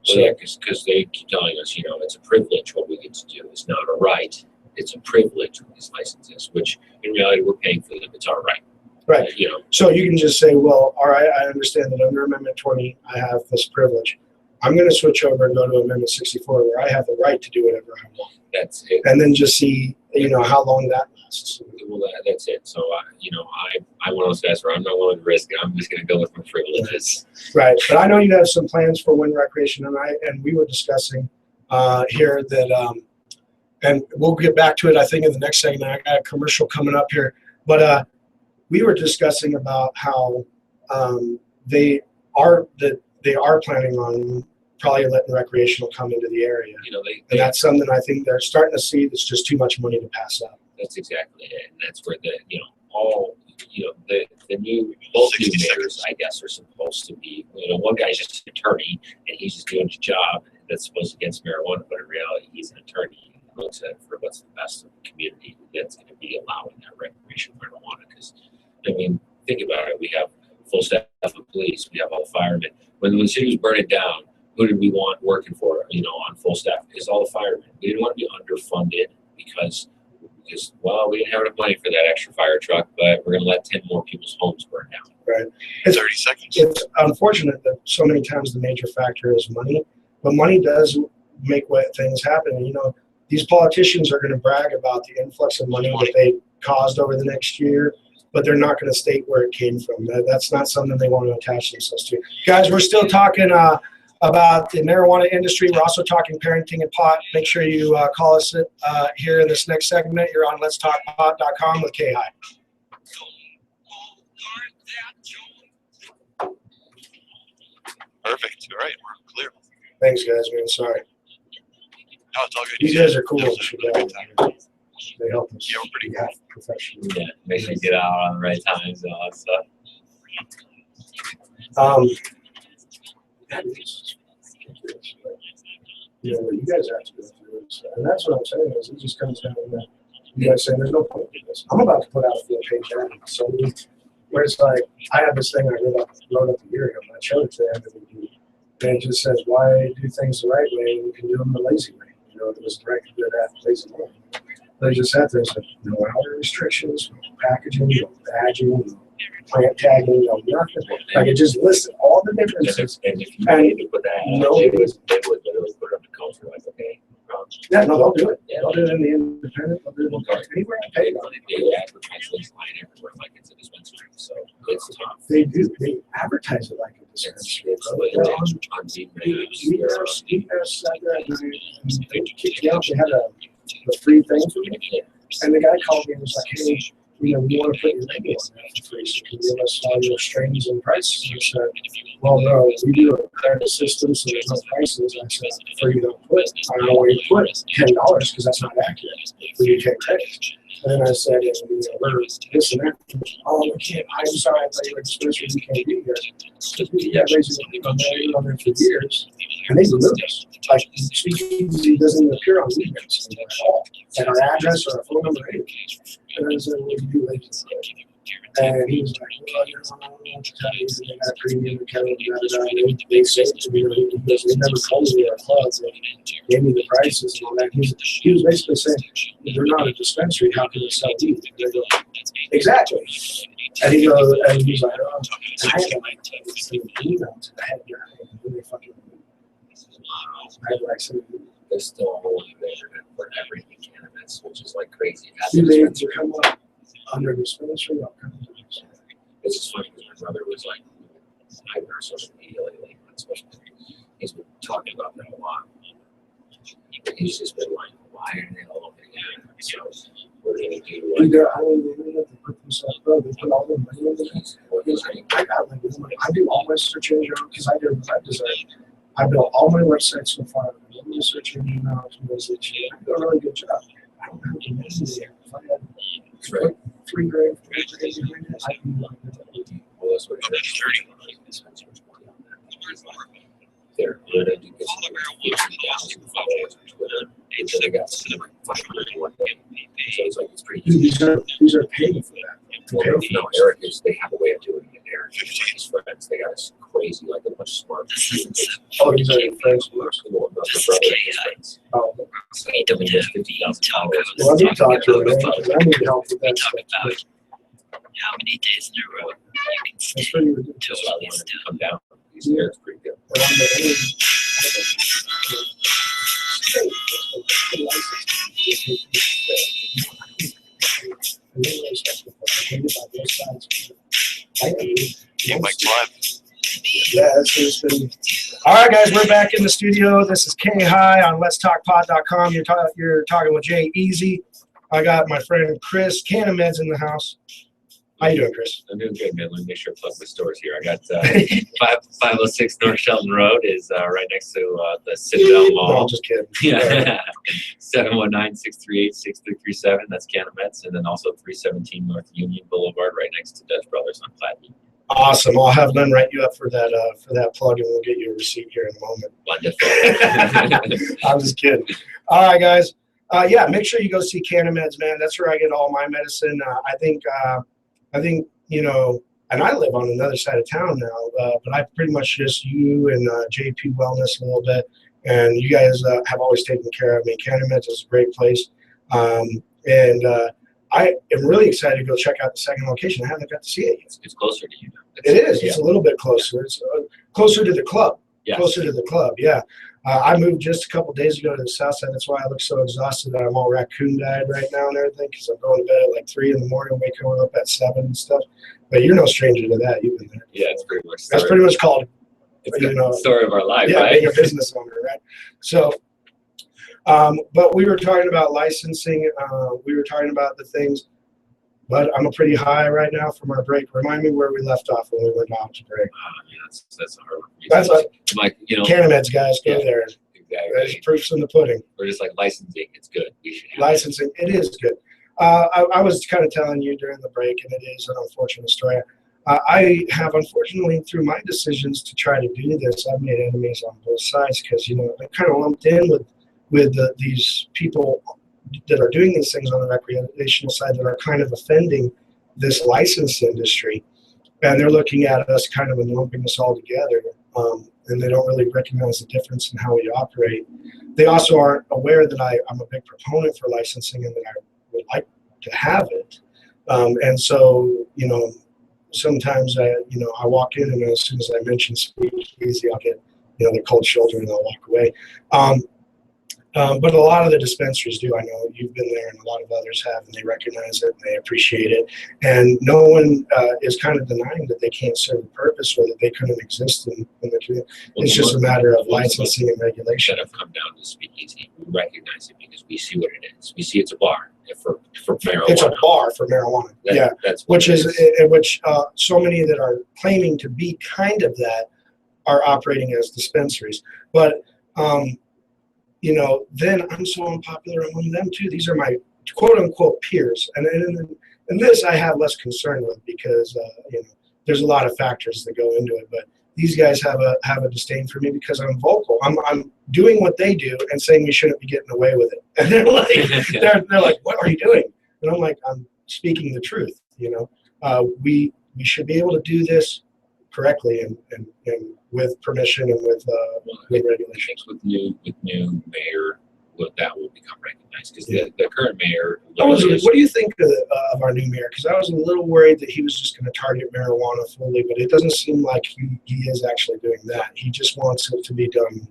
Because they keep telling us, it's a privilege what we get to do. It's not a right. It's a privilege with these licenses, which in reality we're paying for them. It's our right. Right. So you can just say, well, all right, I understand that under Amendment 20, I have this privilege. I'm going to switch over and go to Amendment 64 where I have the right to do whatever I want. That's it. And then just see, how long that lasts. Well, that's it. So, I'm one of those guys where I'm not willing to risk it. I'm just going to go with my privileges. Right. But I know you have some plans for wind recreation, and we were discussing here that, and we'll get back to it, I think, in the next segment. I got a commercial coming up here. But we were discussing about how they are planning on probably letting recreational come into the area. And that's something I think they're starting to see that's just too much money to pass up. That's exactly it. And that's where the new, both new mayors, I guess, are supposed to be, one guy's just an attorney and he's just doing his job that's supposed to be against marijuana, but in reality, he's an attorney. He looks at it for what's the best of the community that's going to be allowing that recreational marijuana. Because, think about it. We have full staff of police. We have all the firemen. When the city was burning down, who did we want working for, on full staff? It's all the firemen. We didn't want to be underfunded because we didn't have enough money for that extra fire truck, but we're going to let 10 more people's homes burn down. Right. 30 seconds. It's unfortunate that so many times the major factor is money, but money does make things happen. these politicians are going to brag about the influx of money that they caused over the next year, but they're not going to state where it came from. That's not something they want to attach themselves to. Guys, we're still talking about the marijuana industry. We're also talking parenting and pot. Make sure you call us here in this next segment. You're on letstalkpot.com with K-High. Perfect. All right, we're clear. Thanks, guys, man. Sorry. No, it's all good. You guys are cool. Yeah, They help us. we're pretty good. Professional. Yeah, make sure you get out on the right times and all that stuff. That is, you know, you guys have to go through it. And that's what I'm saying is it just comes down to that. You guys saying there's no point in this. I'm about to put out a full page ad. So where it's like, I have this thing I wrote up a year ago, and I showed it to everybody. And it just says, why do things the right way when you can do them the lazy way? You know, there was directed at that lazy way. They just had things like no outer restrictions, no packaging, no badging, no plant tagging, no nothing. Like it just listed all the differences. And if you need to put that out, they would literally put it up to culture, like, okay. Yeah, no, they'll do it. They'll do it in the independent. They'll do it anywhere I pay them. They advertise this line everywhere like it's a dispensary, so it's tough. They do. They advertise it like a dispensary. They kicked me out. They had a free thing for me. And the guy called me and was like, hey, you know, we want to put your label on that free, so can you give us all your strains and prices? I said, well, no, we do a credit system, so there's no prices. I said, for you don't put, I don't know where you put $10 because that's not accurate. We do 10 credits. And then I said, you know, we're this and that. Oh, we can't. I'm sorry, I thought you were a dispensary. We can't be here. Because we got raising on there for years, and they removed us. Like, Speakeasy doesn't even appear on weekends at all. And our address or our phone number is. And I said, what do you do later? And he was like, well, you know, I don't know what to tell you. They got a premium account, they say to me, because they never told me our club. They gave me the prices and all that. He was basically saying, they're not a dispensary, how can they sell weed? And I go, exactly. And he goes, and he's like, oh, and I had like an email to the head guy. Really fucking, I had like some. There's still a whole there for everything cannabis, which is like crazy. Two days to come up under dispensary, all kinds of things. It's just funny because my brother was like, I've been on social media lately, especially. He's been talking about that a lot. He's just been like, why are they all over here? So we're going to do like, I don't even know if they put themselves, bro. They put all their money into this. I got like, I do all my search engine because I do web design. I built all my websites so far. I do search engine optimization. I do a really good job. I don't have to miss it. If I had $3 grand, I'd be like, well, that's what they're good at doing this. 50,000 followers on Twitter. And so they got 501 day. So it's like, it's pretty easy. These are paying for that. Well, no, Eric is, they have a way of doing it. Eric and his friends, they got us crazy, like a bunch of smart students. Oh, these are your friends. Well, my brother and his friends. Oh, So he don't have 50,000 followers. well, I need to talk to them. I need help with We that talk stuff. about how many days in a row you can That's stay pretty ridiculous. That's why I wanted to come down. He's there, it's pretty good. And I'm the only Yeah, Mike Live. Yeah, it's been. All right, guys, we're back in the studio. This is K-High on letstalkpod.com. You're talking with Jay Easy. I got my friend Chris Canameds in the house. How you doing, Chris? I'm doing good, man. Let me make sure I plug my stores here. I got 506 North Shelton Road is right next to the Citadel No, Mall. I'm just kidding. Yeah. 719-638-6337. That's Canamets. And then also 317 North Union Boulevard right next to Dutch Brothers on Platinum. Awesome. I'll have Lynn write you up for that plug, and we'll get you a receipt here in a moment. Wonderful. I'm just kidding. All right, guys. Yeah, make sure you go see Canameds, man. That's where I get all my medicine. I think, you know, and I live on another side of town now, but I pretty much just you and JP Wellness a little bit, and you guys have always taken care of me. Canameds is a great place, and I am really excited to go check out the second location. I haven't got to see it yet. It's closer to you. It is. It's a little bit closer. It's closer to the club. Yes. closer to the club. Yeah. I moved just a couple days ago to the south side. That's why I look so exhausted that I'm all raccoon-eyed right now and everything, because I'm going to bed at like 3 in the morning, waking up at 7 and stuff. But you're no stranger to that. You've been there. Yeah, it's pretty much. That's pretty much called, It's you know, the story of our life, yeah, right? being a business owner, right? So, but we were talking about licensing. We were talking about the things. But I'm pretty high right now from our break. Remind me where we left off when we went out to break. Yeah, that's a hard one. That's like, you know, Canameds, guys, go Yeah. there. exactly. There's proofs in the pudding. We're just like licensing. It's good. We should have Licensing, it is good. I was kind of telling you during the break, and it is an unfortunate story. I have, unfortunately, through my decisions to try to do this, I've made enemies on both sides because, you know, I kind of lumped in with these people that are doing these things on the recreational side that are kind of offending this license industry. And they're looking at us kind of and lumping us all together. And they don't really recognize the difference in how we operate. They also aren't aware that I'm a big proponent for licensing and that I would like to have it. And so, you know, sometimes I walk in and as soon as I mention Speakeasy, I'll get, you know, the cold shoulder and I'll walk away. But a lot of the dispensaries do. I know you've been there and a lot of others have, and they recognize it and they appreciate it. And no one is kind of denying that they can't serve a purpose or that they couldn't exist in the community. It's just a matter of licensing and regulation. That have come down to Speakeasy. We recognize it because we see what it is. We see it's a bar for marijuana. It's a bar for marijuana. Yeah, that's what which is so many that are claiming to be kind of that are operating as dispensaries. But you know, then I'm so unpopular among them too. These are my quote unquote peers, and this I have less concern with because you know, there's a lot of factors that go into it. But these guys have a disdain for me because I'm vocal. I'm doing what they do and saying we shouldn't be getting away with it. And they're like, they're like, what are you doing? And I'm like, I'm speaking the truth. You know, we should be able to do this correctly and with permission and with regulations. With new mayor, that will become recognized because the current mayor. What do you think of our new mayor? Because I was a little worried that he was just going to target marijuana fully, but it doesn't seem like he is actually doing that. He just wants it to be done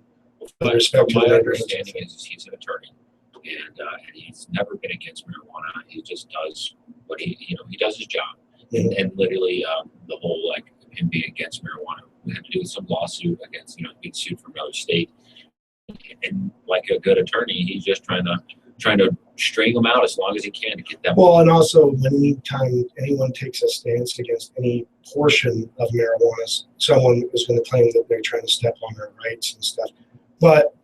with respect to my the understanding is he's an attorney, and he's never been against marijuana. He just does what he does his job, and literally the whole like him being against marijuana. We had to do some lawsuit against, being sued from another state. And like a good attorney, he's just trying to string them out as long as he can to get them. Well, and also anytime anyone takes a stance against any portion of marijuana, someone is going to claim that they're trying to step on their rights and stuff. But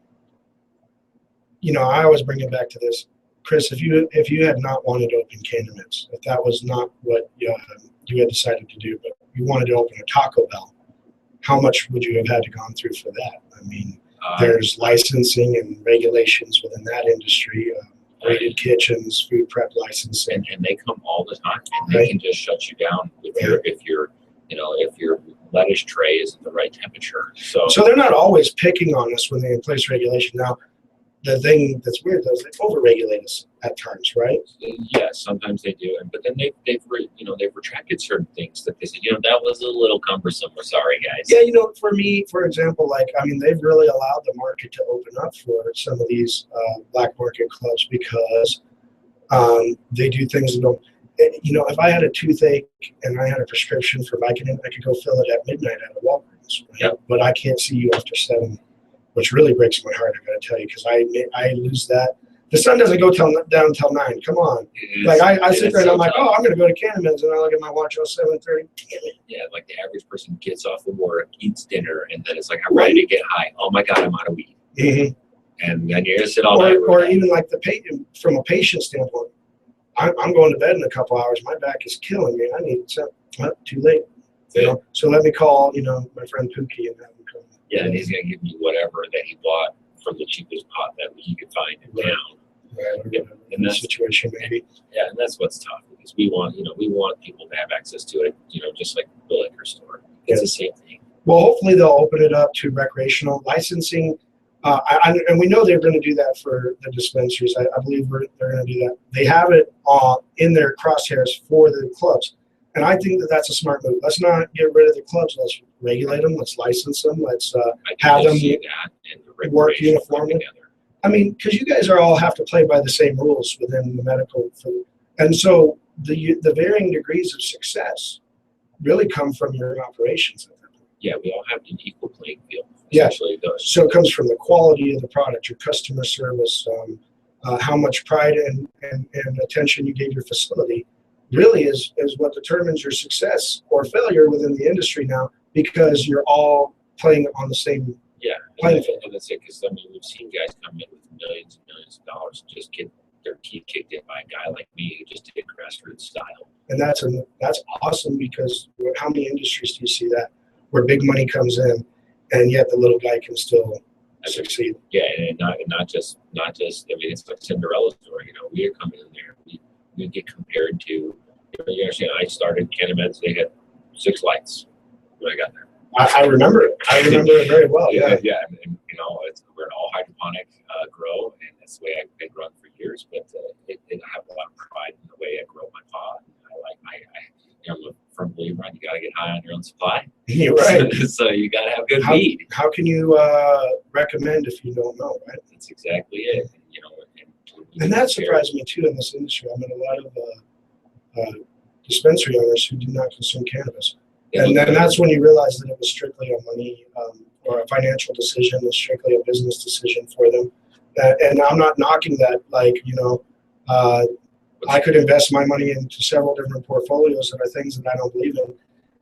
I always bring it back to this, Chris. If you had not wanted to open Canameds, if that was not what you had decided to do, but you wanted to open a Taco Bell, how much would you have had to gone through for that? I mean, there's licensing and regulations within that industry, rated kitchens, food prep licensing, and they come all the time. And they can just shut you down if your lettuce tray isn't the right temperature. So they're not always picking on us when they place regulation. Now, the thing that's weird though is they overregulate us at times, right? Yes, sometimes they do, but then they've retracted certain things that they said, that was a little cumbersome. We're sorry, guys. Yeah, for me, for example, they've really allowed the market to open up for some of these black market clubs because they do things that don't. If I had a toothache and I had a prescription for Vicodin, I could go fill it at midnight at a Walgreens. Right? Yep. But I can't see you after 7. Which really breaks my heart, I got to tell you, because I lose that. The sun doesn't go down until 9. Come on. I sit there and I'm like, I'm going to go to Canameds, and I look at my watch, 7:30. Yeah, like the average person gets off of work, eats dinner, and then it's like, I'm ready to get high. Oh my God, I'm out of weed. Mm-hmm. And then you're going to sit all night. Or even like from a patient standpoint, I'm going to bed in a couple hours. My back is killing me. I need too late. So let me call, my friend Pookie and have him come. Yeah, and he's going to give me whatever that he bought from the cheapest pot that he could find in town. Right. In that situation, maybe. Yeah, and that's what's tough because we want people to have access to it, just like the liquor store. It's the same thing. Well, hopefully they'll open it up to recreational licensing. And we know they're going to do that for the dispensaries. I believe they're going to do that. They have it in their crosshairs for the clubs. And I think that that's a smart move. Let's not get rid of the clubs. Let's regulate them. Let's license them. Let's have them see that and the work regulations come uniformly. together. I mean, because you guys are all have to play by the same rules within the medical field. And so the varying degrees of success really come from your operations. Yeah, we all have an equal playing field. Yeah. Essentially, those. So it comes from the quality of the product, your customer service, how much pride and attention you gave your facility really is what determines your success or failure within the industry now, because you're all playing on the same playing field. And that's it, because I mean, we've seen guys come in with millions and millions of dollars and just get their teeth kicked in by a guy like me who just did grassroots style. And that's awesome, because how many industries do you see that where big money comes in and yet the little guy can still succeed? Yeah, and not just. I mean, it's like Cinderella's story. You know, we are coming in there. We get compared to. You understand? I started Canameds. They had 6 lights when I got there. I remember it. I remember it very well. Yeah. Yeah. And you know, we're an all hydroponic grow, and that's the way I've been growing for years. But I have a lot of pride in the way I grow my pod. I'm a firm believer in you got to get high on your own supply. You're right. So you got to have good weed. How can you recommend if you don't know, right? That's exactly it. You know, and that surprised me too in this industry. I met a lot of dispensary owners who do not consume cannabis. And then that's when you realize that it was strictly a money or a financial decision, it's strictly a business decision for them. And I'm not knocking that, like, you know, I could invest my money into several different portfolios that are things that I don't believe in.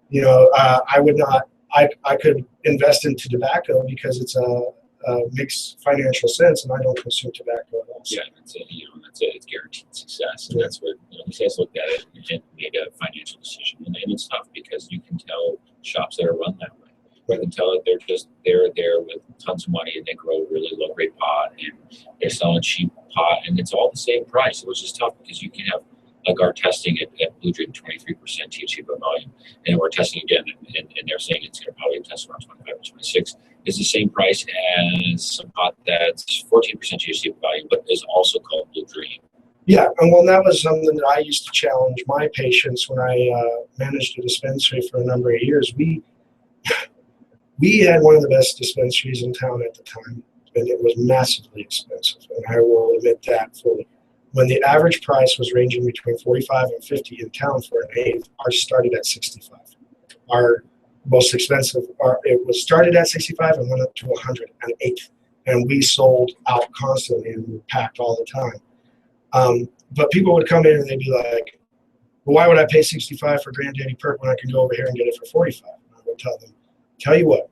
You know, I could invest into tobacco because it's makes financial sense, and I don't consume tobacco at all. Yeah, that's it. You know, that's it. It's guaranteed success, and that's what these guys looked at it and made a financial decision. And it's tough because you can tell shops that are run that way. You can tell that they're there with tons of money and they grow really low grade pot and they're selling cheap pot and it's all the same price, which is tough because you can have like our testing at Blue Dream 23% THC per volume, and we're testing again, and they're saying it's going to probably test around 25 or 26. Is the same price as some pot that's 14% THC per volume, but is also called Blue Dream. Yeah, and well, that was something that I used to challenge my patients when I managed a dispensary for a number of years. We had one of the best dispensaries in town at the time, and it was massively expensive, and I will admit that fully. When the average price was ranging between 45 and 50 in town for an eighth, ours started at 65. Our most expensive, it was started at 65 and went up to 100 an eighth, and we sold out constantly and we were packed all the time. But people would come in and they'd be like, well, why would I pay 65 for Granddaddy Perk when I can go over here and get it for 45? And I would tell them, tell you what,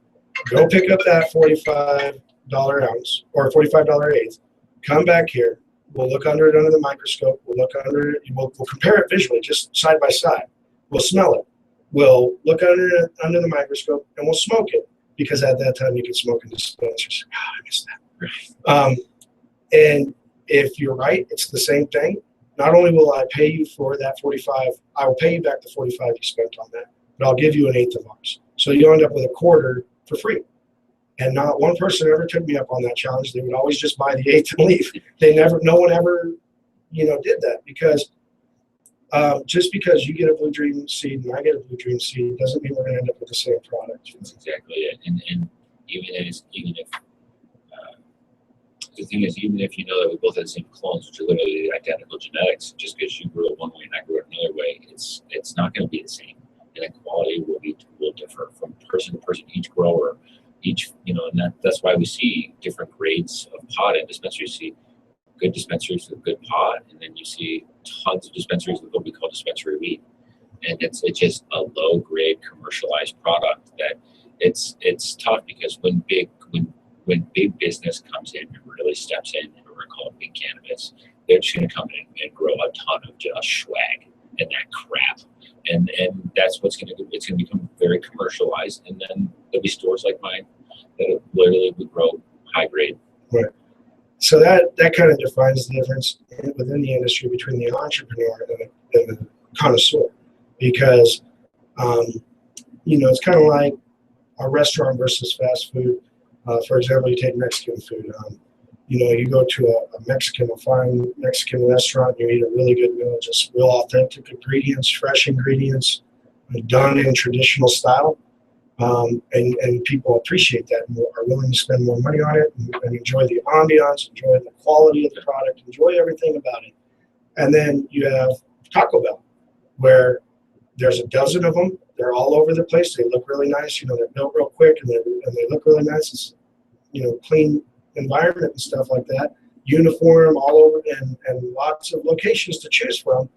go pick up that $45 ounce or $45 eighth, come back here, we'll look under it under the microscope, we'll look under it, we'll compare it visually, just side by side. We'll smell it. We'll look under the microscope and we'll smoke it, because at that time you could smoke in dispensaries. I missed that. And if you're right, it's the same thing. Not only will I pay you for that 45, I will pay you back the 45 you spent on that, but I'll give you an eighth of ours. So you end up with a quarter for free. And not one person ever took me up on that challenge. They would always just buy the eighth and leave. No one ever, did that, because just because you get a Blue Dream seed and I get a Blue Dream seed doesn't mean we're going to end up with the same product. That's exactly it. And even if the thing is, even if you know that we both have the same clones, which are literally identical genetics, just because you grew it one way and I grew it another way, it's not going to be the same. And the quality will differ from person to person, each grower, and that's why we see different grades of pot in dispensaries. You see good dispensaries with good pot, and then you see tons of dispensaries with what we call dispensary weed. And it's just a low grade commercialized product that it's tough, because when big business comes in and really steps in, and we're called big cannabis, they're just going to come in and grow a ton of just swag and that crap. And that's what's going to do. It's going to become very commercialized, and then there'll be stores like mine that literally would grow high grade. Right. So that kind of defines the difference within the industry between the entrepreneur and the connoisseur, because it's kind of like a restaurant versus fast food. For example, you take Mexican food. You go to a fine Mexican restaurant, you eat a really good meal, just real authentic ingredients, fresh ingredients, done in traditional style. And people appreciate that and are willing to spend more money on it and enjoy the ambiance, enjoy the quality of the product, enjoy everything about it. And then you have Taco Bell, where there's a dozen of them. They're all over the place. They look really nice. They're built real quick and they look really nice. It's, clean environment and stuff like that. Uniform all over and lots of locations to choose from.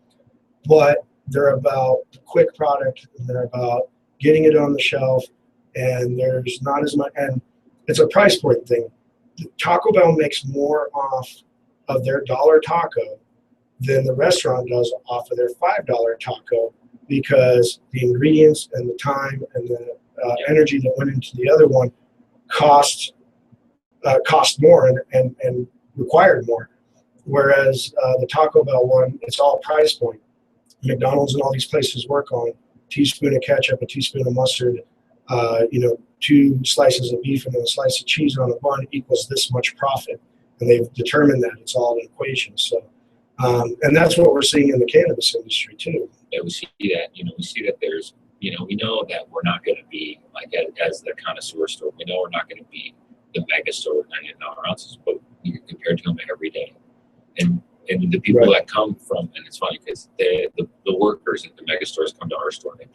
But they're about the quick product and they're about getting it on the shelf, and there's not as much, and it's a price point thing. Taco Bell makes more off of their $1 taco than the restaurant does off of their $5 taco, because the ingredients and the time and the energy that went into the other one cost more and required more. Whereas the Taco Bell one, it's all price point. McDonald's and all these places work on teaspoon of ketchup, a teaspoon of mustard, 2 slices of beef and then a slice of cheese on a bun equals this much profit. And they've determined that. It's all an equation. So, and that's what we're seeing in the cannabis industry too. Yeah, we see that. We see that there's, we know that we're not going to be like as the connoisseur store. We know we're not going to be the mega store with $99 ounces, but we compare to them every day. And the people that come from, and it's funny because the workers at the mega stores come to our store and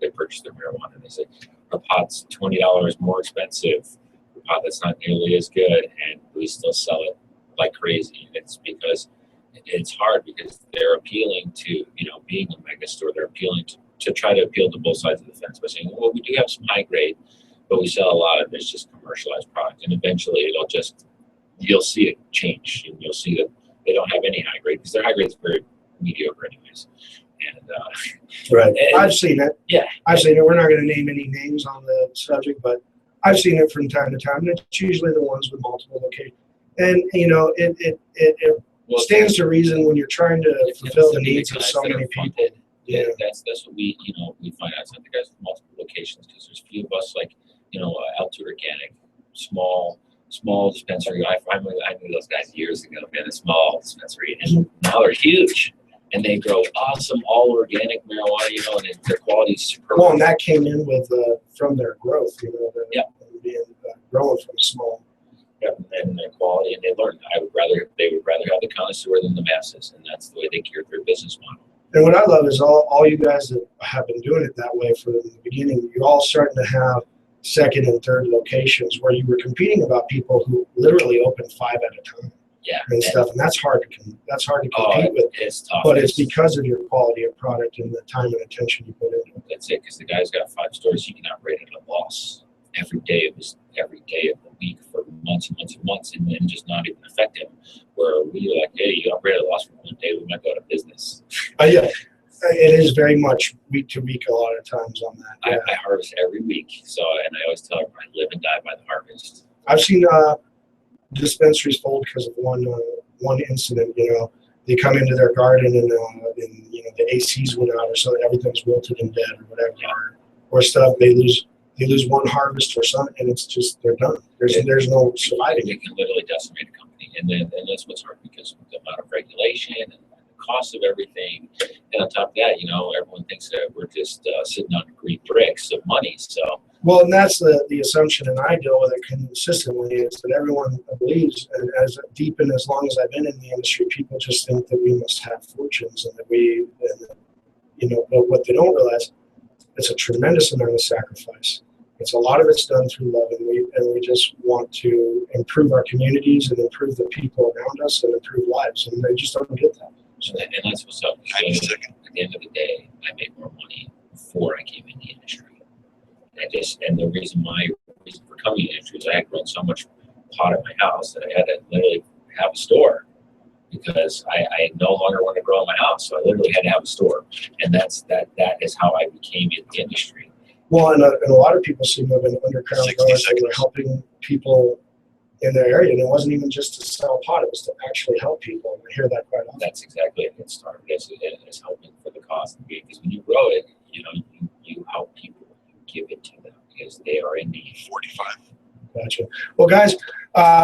they purchase their marijuana and they say, our pot's $20 more expensive, the pot that's not nearly as good, and we still sell it like crazy. And it's because it's hard because they're appealing to, being a mega store, they're appealing to try to appeal to both sides of the fence by saying, well, we do have some high grade, but we sell a lot of it's just commercialized product. And eventually you'll see it change, and you'll see that they don't have any high grade because their high grade is very mediocre anyways. And right, I've seen it. Yeah, I've seen it. We're not going to name any names on the subject, but I've seen it from time to time. And it's usually the ones with multiple locations. And it stands to reason when you're trying to fulfill the needs of so many people. Yeah, that's what we find out. It's not the guys with multiple locations because there's a few of us like Altitude Organic, small dispensary. I knew those guys years ago, man, a small dispensary, and now they're huge, and they grow awesome, all organic marijuana, and their quality is superb. Well, and that came in with from their growth, being growing from small. Yep, and their quality, and they learned. They would rather have the connoisseur than the masses, and that's the way they geared their business model. And what I love is all you guys that have been doing it that way from the beginning. You're all starting to have second and third locations where you were competing about people who literally opened 5 at a time. Yeah, and stuff, and that's hard to compete with. It's tough, but it's because of your quality of product and the time and attention you put into it. That's it, because the guy's got 5 stores. He can operate at a loss every day of the week for months and months and months, and then just not even affect him. Where we like, hey, you operate at a loss for 1 day, we might go out of business. Yeah. It is very much week to week a lot of times on that. Yeah. I harvest every week, and I always tell everyone I live and die by the harvest. I've seen dispensaries fold because of one incident. They come into their garden and the ACs went out or something, everything's wilted and dead or whatever, or stuff. They lose one harvest or something, and it's just they're done. There's no surviving. It can literally decimate a company, and that's what's hard because of the amount of regulation and cost of everything, and on top of that, everyone thinks that we're just sitting on green bricks of money. So well, and that's the assumption, and I deal with it consistently, is that everyone believes, and as deep and as long as I've been in the industry, people just think that we must have fortunes and but what they don't realize, it's a tremendous amount of sacrifice. It's a lot of it's done through love, and we just want to improve our communities and improve the people around us and improve lives, and they just don't get that. So, and that's what's up. At the end of the day, I made more money before I came in the industry. And the reason for coming in the industry is I had grown so much pot at my house that I had to literally have a store because I no longer want to grow in my house. So I literally had to have a store, and that is how I became in the industry. Well, and a lot of people seem to have been underground growers that were helping people in their area, and it wasn't even just to sell pot; it was to actually help people. And I hear that quite often. That's exactly it. It started as helping for the cause, because when you grow it, you help people, you give it to them because they are in need. 45. Gotcha. Well, guys,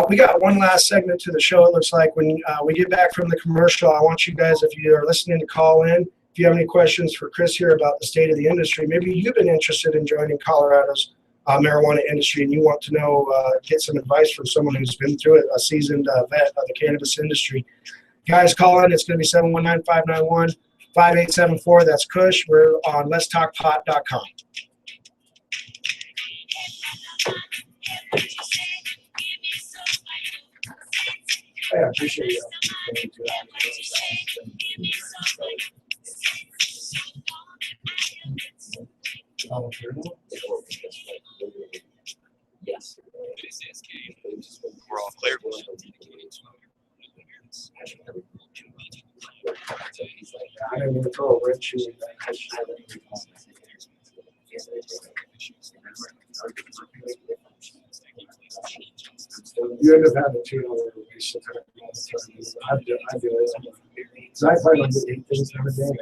we got one last segment to the show. It looks like when we get back from the commercial, I want you guys, if you are listening, to call in. if you have any questions for Chris here about the state of the industry, maybe you've been interested in joining Colorado's marijuana industry and you want to know, get some advice from someone who's been through it, a seasoned vet of the cannabis industry. Guys, call in. It's going to be 719-591-5874. That's Kush. We're on letstalkpot.com. I appreciate you. Yes. We're all clear. I didn't even throw a red shoe in that. You end up having $2 waste of time all the time. I do it. So I probably don't get 8 things every day. I get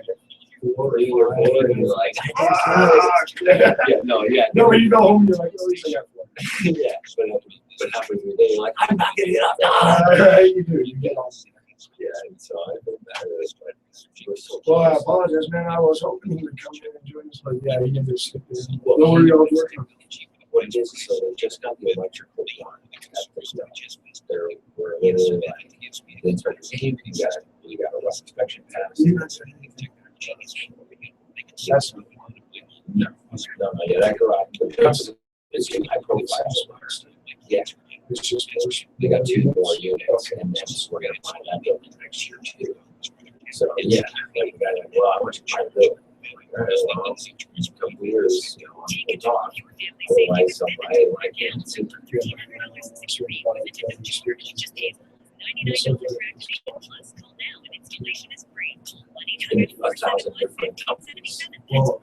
4 or 5. You're like, yeah, no, yeah. No, when you go home, you're like, oh, at least I got 4. Yeah, but halfway through the day, you're like, I'm not getting it up. You do. You get all. Yeah, and so I feel bad at this, but we're so Well, I close. apologize, man. I was hoping he would come in and join us, but yeah, he can just sit there. Don't worry, I'll work on it. What it is so they just got the electrical one. They're we're literally like, they start to see, we got a rough inspection pass. That's No, yeah, that garage. It's high profile. Yeah. it's just We got 2 more units, and then we're gonna find that building next year too. So, yeah, we got a lot of trying to build. A couple years, we talk. Otherwise, somebody like him, different companies. well,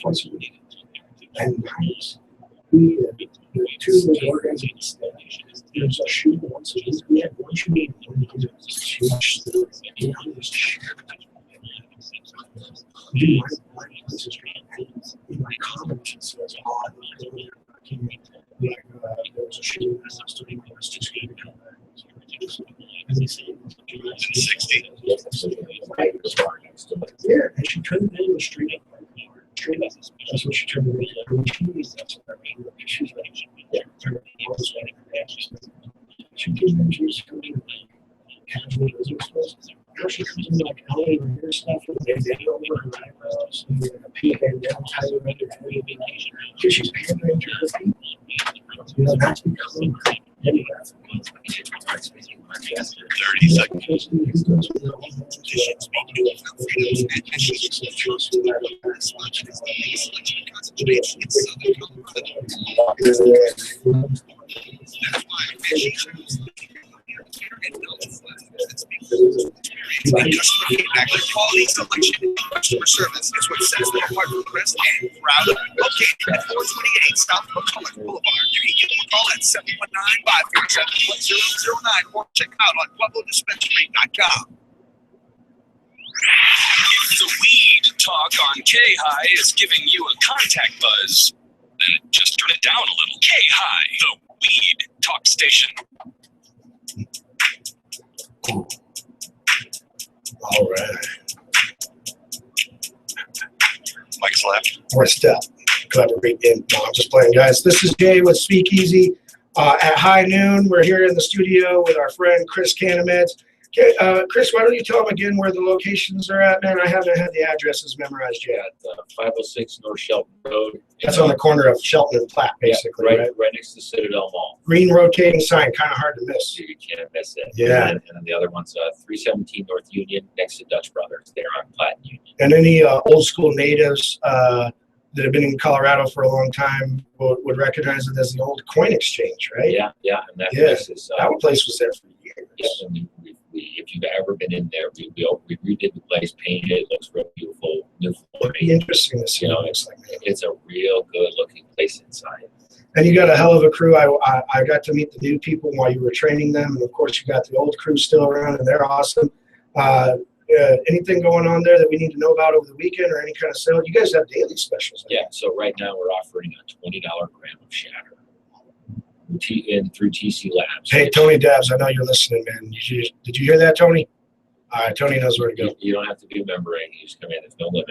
twice a week. And nice. We had 2 organizations. There's a shoot once a week. We had 1 shooting. My comments says, oh, there was a shooting. And they said, 60. yeah, and she turned it into straight up. Straight up. That's what she turned it into. She was that's what I mean. She's like, yeah, she came in, she was coming in casual business clothes. Now she comes in like LA and hair stuff with a bandana over her eyebrows and a pink bandana tied around her head. Because she's pandering to her people. You know, that's become demographic. 30 seconds. Customer feedback, their quality, selection, and customer service is what sets them apart from the rest and proud of it. Located at 428 South McCullough Boulevard. You can give them a call at 719-537-1009 or check out on PuebloDispensary.com. If the weed talk on K-High is giving you a contact buzz, then just turn it down a little. K-High, the weed talk station. All right. Mike's left. Or step. Collaborate in. No, I'm just playing, guys. This is Jay with Speakeasy. At high noon, we're here in the studio with our friend Chris Canameds. Okay, Chris, why don't you tell them again where the locations are at, man? I haven't had the addresses memorized yet. At 506 North Shelton Road. That's on the corner of Shelton and Platte, basically, Yeah, right? right next to Citadel Mall. Green rotating sign, kind of hard to miss. You can't miss it. Yeah. And then the other one's 317 North Union next to Dutch Brothers. They're on Platte and Union. And any old school natives that have been in Colorado for a long time would recognize it as the old coin exchange, right? Yeah, yeah. And that Yeah. place is. That place was there for years. Yeah, and if you've ever been in there, we redid the place, painted it. It looks real beautiful, new It'd be flooring. interesting to see You know, what it looks like. It's a real good looking place inside. And you got a hell of a crew. I got to meet the new people while you were training them, and of course you got the old crew still around, and they're awesome. anything going on there that we need to know about over the weekend or any kind of sale? You guys have daily specials. Yeah, so right now we're offering a $20 gram of shatter through TC Labs. Hey, Tony Dabs, I know you're listening, man. Did you hear that, Tony? All right, Tony knows where to go. You don't have to be a member, and you just come in. There's no limit.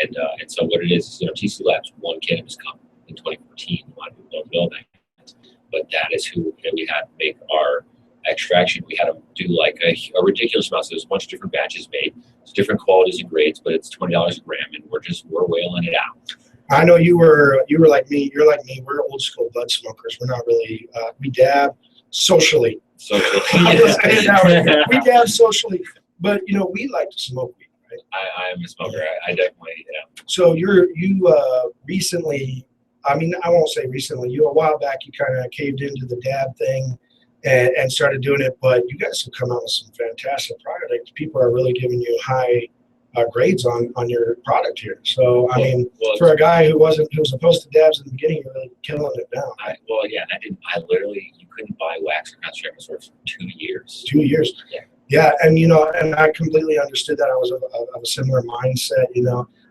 And so what it is, TC Labs won Cannabis Cup in 2014. A lot of people don't know that, but that is who we had to make our extraction. We had to do like a ridiculous amount. So there's a bunch of different batches made. It's different qualities and grades, but it's $20 a gram, and we're whaling it out. I know you were like me. You're like me. We're old school bud smokers. We're not really. We dab socially. We dab socially, but we like to smoke weed, right? I am a smoker. I definitely. Yeah. So you recently. I mean, I won't say recently. A while back, you kind of caved into the dab thing and started doing it. But you guys have come out with some fantastic products. People are really giving you high grades on your product here. So, I mean, for a guy who was opposed to dabs in the beginning, you're really killing it now. I literally, you couldn't buy wax or concentrate for 2 years. 2 years. Yeah. Yeah, and I completely understood that. I was of a similar mindset.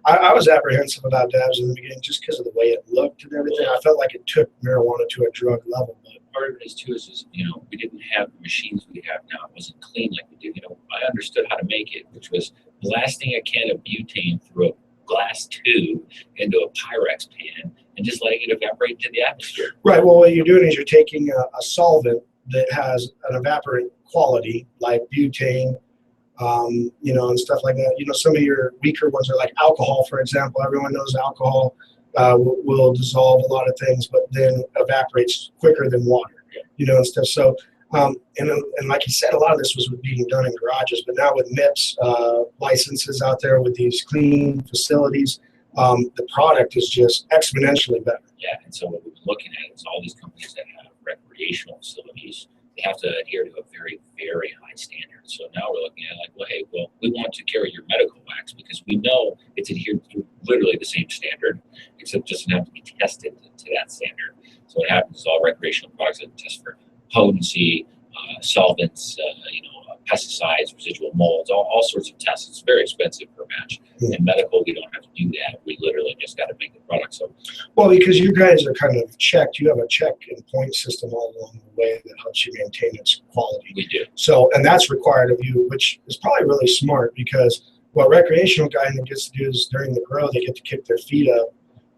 I was apprehensive about dabs in the beginning just because of the way it looked and everything. I felt like it took marijuana to a drug level. But part of it is too is we didn't have the machines we have now. It wasn't clean like we do. I understood how to make it, which was blasting a can of butane through a glass tube into a Pyrex pan and just letting it evaporate into the atmosphere. Right. Well, what you're doing is you're taking a solvent that has an evaporant quality like butane, and stuff like that. Some of your weaker ones are like alcohol, for example. Everyone knows alcohol will dissolve a lot of things, but then evaporates quicker than water, and stuff. So, and like you said, a lot of this was being done in garages, but now with MIPS licenses out there with these clean facilities, the product is just exponentially better. Yeah, and so what we've been looking at is all these companies that have recreational facilities, they have to adhere to a very, very high standard. So now we're looking at we want to carry your medical wax because we know it's adhered to literally the same standard, except it doesn't have to be tested to that standard. So what happens is all recreational products that test for potency, solvents, pesticides, residual molds, all sorts of tests. It's very expensive per batch. Yeah. In medical, we don't have to do that. We literally just got to make the product. So, well, because you guys are kind of checked, you have a check and point system all along the way that helps you maintain its quality. We do. So, and that's required of you, which is probably really smart because what recreational guy gets to do is during the grow, they get to kick their feet up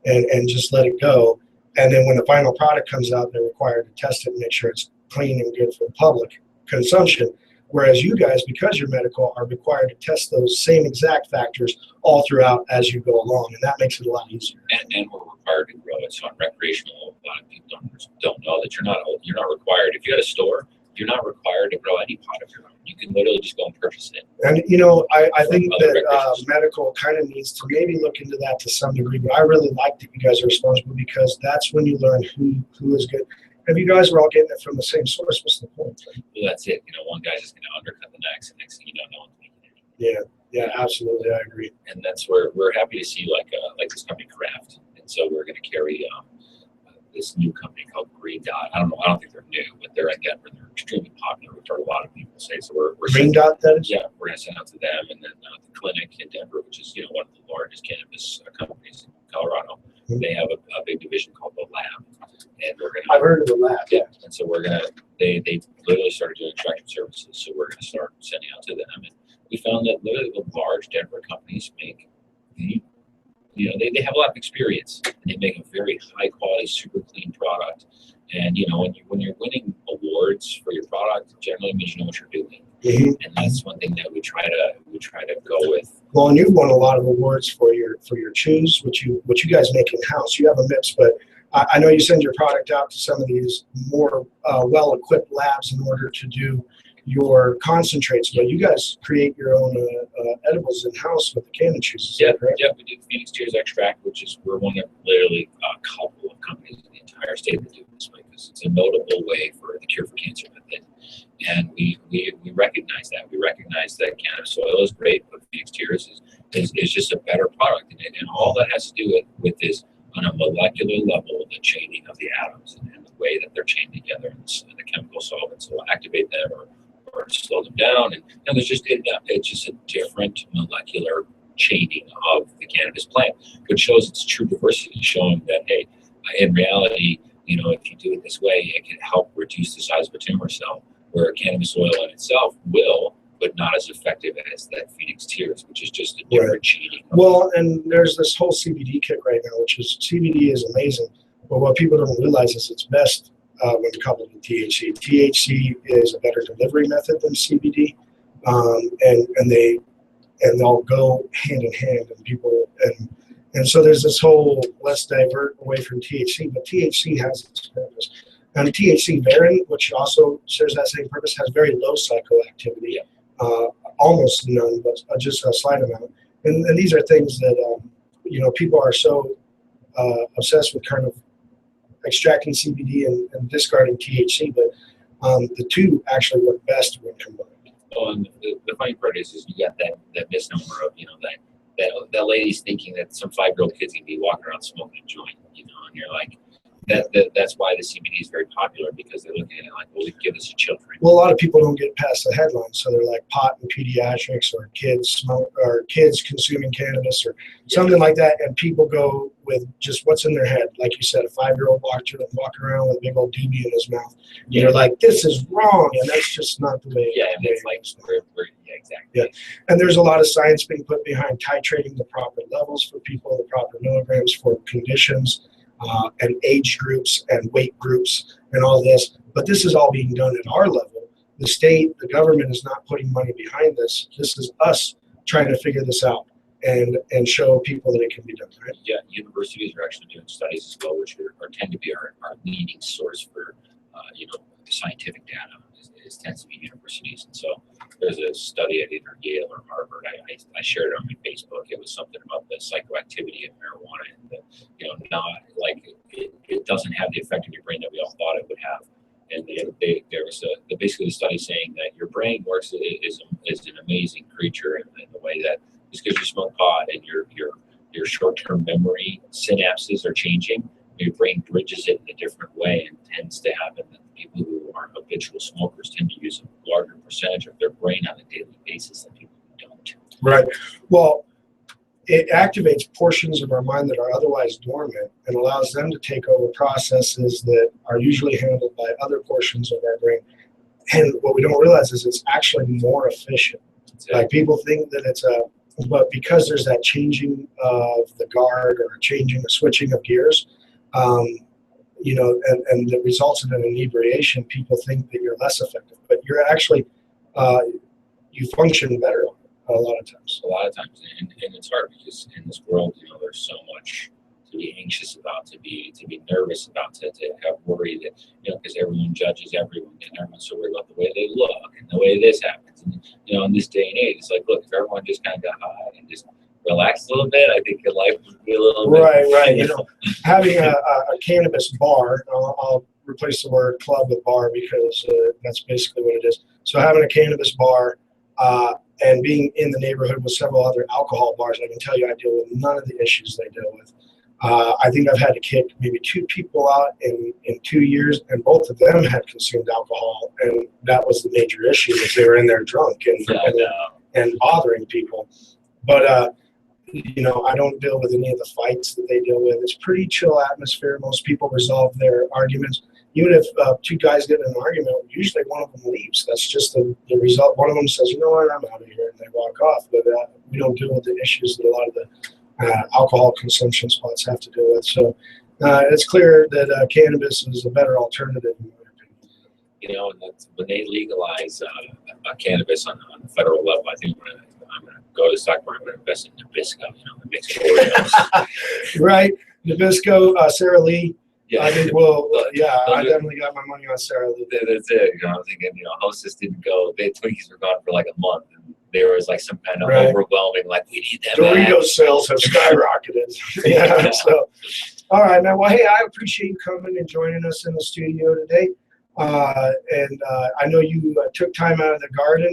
and just let it go. And then when the final product comes out, they're required to test it and make sure it's clean and good for public consumption. Whereas you guys, because you're medical, are required to test those same exact factors all throughout as you go along, and that makes it a lot easier. And we're required to grow it. So on recreational, a lot of people don't know that you're not required. If you're at a store, you're not required to grow any pot of your own. You can literally just go and purchase it. And I think that medical kind of needs to maybe look into that to some degree. But I really like that you guys are responsible because that's when you learn who is good. If you guys were all getting it from the same source, what's the point? Well, that's it. One guy's just going to undercut the next, and next thing you know, no one's making it. Yeah, absolutely, I agree. And that's where we're happy to see like this company Craft, and so we're going to carry this new company called Green Dot. I don't think they're new, but they're in Denver. They're extremely popular. We've heard a lot of people say. So we're Green Dot, that is? Yeah, we're going to send out to them, and then the clinic in Denver, which is one of the largest cannabis companies in Colorado. Mm-hmm. They have a big division called the Lab. And I've heard of the Lab. Yeah, and so they literally started doing extraction services. So we're gonna start sending out to them, and we found that literally the large Denver companies make they have a lot of experience, and they make a very high quality, super clean product. And when you're winning awards for your product, it generally means you know what you're doing. Mm-hmm. And that's one thing that we try to go with. Well, and you've won a lot of awards for your chews, which you guys make in house. You have a MIPS, but I know you send your product out to some of these more well-equipped labs in order to do your concentrates, but you guys create your own edibles in-house with the cannon chews. Yeah, we do Phoenix Tears Extract, we're one of literally a couple of companies in the entire state that do this because it's a notable way for the cure for cancer method. And we recognize that. We recognize that cannabis oil is great, but Phoenix Tears is just a better product. And all that has to do with is on a molecular level, the chaining of the atoms and the way that they're chained together and the chemical solvents will activate them or or slow them down. And there's just it's just a different molecular chaining of the cannabis plant, which shows its true diversity, showing that, hey, in reality, if you do it this way, it can help reduce the size of a tumor cell, where cannabis oil in itself will, but not as effective as that Phoenix tears, which is just a different chaining. Well, and there's this whole CBD kick right now, which is CBD is amazing, but what people don't realize is it's best when coupled with THC. THC is a better delivery method than CBD, and they'll go hand in hand, and so there's this whole let's divert away from THC, but THC has its purpose. And THC variant, which also serves that same purpose, has very low psychoactivity, almost none, but just a slight amount. And these are things that people are so obsessed with kind of extracting CBD and discarding THC, but the two actually work best when combined. Oh, and the funny part is you got that misnomer of that lady's thinking that some 5-year-old kid's gonna be walking around smoking a joint, and you're like, that's why the CBD is very popular, because they're looking at it like, well, we can give this to children. Well, a lot of people don't get past the headlines, so they're like pot and pediatrics, or kids consuming cannabis, or something like that, and people go with just what's in their head. Like you said, a 5-year-old walking around with a big old doobie in his mouth. Yeah. You're like, this is wrong, and that's just not the way. Yeah, and it's like, exactly. Yeah, and there's a lot of science being put behind titrating the proper levels for people, the proper milligrams for conditions. And age groups and weight groups and all this. But this is all being done at our level. The state, the government is not putting money behind this. This is us trying to figure this out and show people that it can be done, right? Yeah, universities are actually doing studies as well, which tend to be our leading source for, scientific data. It tends to be universities. And so there's a study at either Yale or Harvard. I shared it on my Facebook. It was something about the psychoactivity of marijuana, and not like it doesn't have the effect on your brain that we all thought it would have. And there was basically the study saying that your brain works is an amazing creature in the way that just because you smoke pot and your short-term memory synapses are changing, your brain bridges it in a different way, and tends to happen that people who are habitual smokers tend to use a larger percentage of their brain on a daily basis than people who don't. Right. Well, it activates portions of our mind that are otherwise dormant and allows them to take over processes that are usually handled by other portions of our brain. And what we don't realize is it's actually more efficient. Like, people think that but because there's that changing of the guard, or a switching of gears, and it results in an inebriation, people think that you're less effective, but you're actually, you function better a lot of times. And it's hard, because in this world, there's so much to be anxious about, to be nervous about, to have worry that, because everyone judges everyone, and everyone's so worried about the way they look and the way this happens. And, in this day and age, it's like, look, if everyone just kind of got high and just relax a little bit, I think your life would be a little bit. Right. Having a cannabis bar, I'll replace the word club with bar, because that's basically what it is. So having a cannabis bar and being in the neighborhood with several other alcohol bars, I can tell you I deal with none of the issues they deal with. I think I've had to kick maybe 2 people out in 2 years, and both of them had consumed alcohol, and that was the major issue, is they were in there drunk and bothering people. But I don't deal with any of the fights that they deal with. It's pretty chill atmosphere. Most people resolve their arguments. Even if 2 guys get in an argument, usually one of them leaves. That's just the result. One of them says, you know what, I'm out of here, and they walk off. But we don't deal with the issues that a lot of the alcohol consumption spots have to deal with. So it's clear that cannabis is a better alternative, in my opinion. And that's, when they legalize cannabis on the federal level, I think I'm going to go to the stock market and invest in Nabisco, the mixed Oreos. Right. Nabisco, Sarah Lee. Yeah. I think, I definitely got my money on Sarah Lee. That's it. I'm thinking, Hostess didn't go. Twinkies were gone for like a month. And there was like some kind of overwhelming, like, we need that. Doritos sales have skyrocketed. Yeah. So, all right, man. Well, hey, I appreciate you coming and joining us in the studio today. And I know you took time out of the garden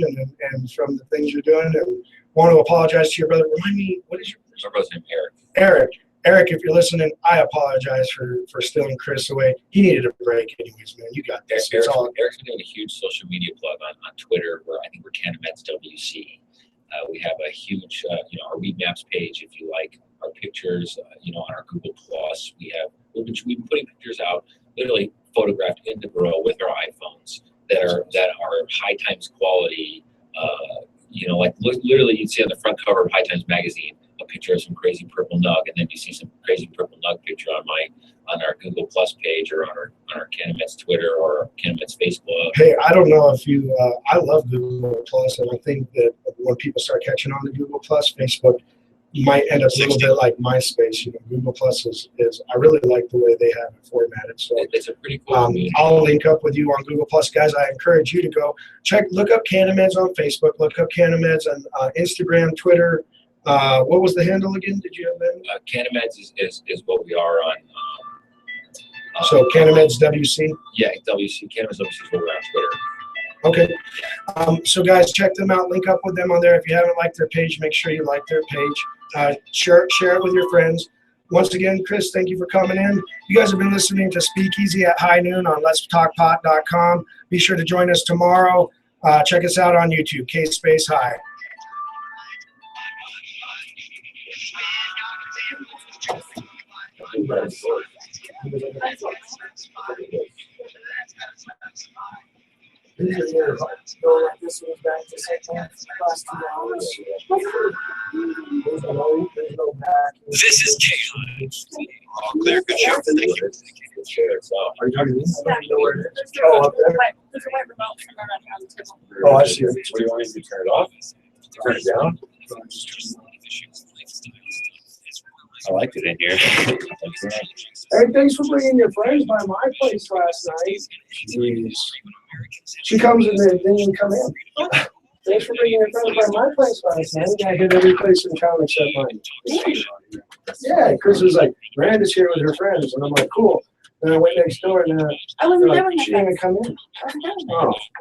and from the things you're doing, and want to apologize to your brother. Remind me, what is your brother's name? Eric. Eric, if you're listening, I apologize for stealing Chris away. He needed a break anyways, man. You got this. It's all. Eric's been doing a huge social media plug on Twitter, where I think we're Canameds WC. We have a huge, our Weed Maps page. If you like our pictures, on our Google Plus, we've been putting pictures out, literally photographed in the grow with our iPhones that are High Times quality. Literally, you'd see on the front cover of High Times magazine a picture of some crazy purple nug, and then you see some crazy purple nug picture on our Google Plus page or on our Canameds Twitter or Canameds Facebook. Hey, I don't know if you. I love Google Plus, and I think that when people start catching on to Google Plus, Facebook might end up a little bit like MySpace. Google Plus is. I really like the way they have it formatted. So it's a pretty cool. I'll link up with you on Google Plus, guys. I encourage you to go look up Canameds on Facebook, look up Canameds on Instagram, Twitter. What was the handle again? Did you have that? Canameds is what we are on. So Canameds WC. Yeah, WC. Canameds WC is what we're on Twitter. Okay. So guys, check them out. Link up with them on there. If you haven't liked their page, make sure you like their page. Share it with your friends. Once again, Chris, thank you for coming in. You guys have been listening to Speakeasy at high noon on letstalkpot.com. Be sure to join us tomorrow. Check us out on YouTube, K-Space-High. This is KI. All clear, good show. Thank you. Are you talking to me? Oh, up there. There's a white remote from around the table. Oh, I see. What do you want me to turn it off? Turn it down? I liked it in here. Hey, thanks for bringing your friends by my place last night. Jeez. She comes and then you come in. Thanks for bringing your friends by my place last night. I hit every place in town except mine. Yeah, Chris was like, Miranda's here with her friends. And I'm like, cool. And I went next door and I wasn't there like, when she didn't even come in. I wasn't there when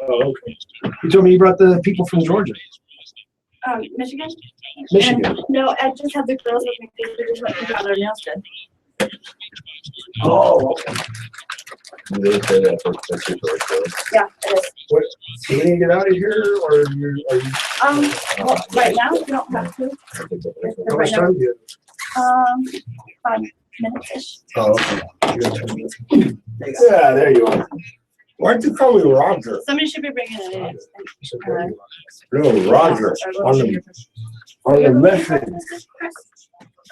Oh, okay. You told me you brought the people from Georgia. Michigan? Michigan. And, no, I just had the girls with me. They just went and got their nails done. Oh, okay. Yeah, it is. What, do we need to get out of here, or are you? Well, right now, you don't have to. How much time do you 5 minutes-ish. have? Oh, okay. Yeah, there you are. Why'd you call me Roger? Somebody should be bringing it in. No, Roger. On the message.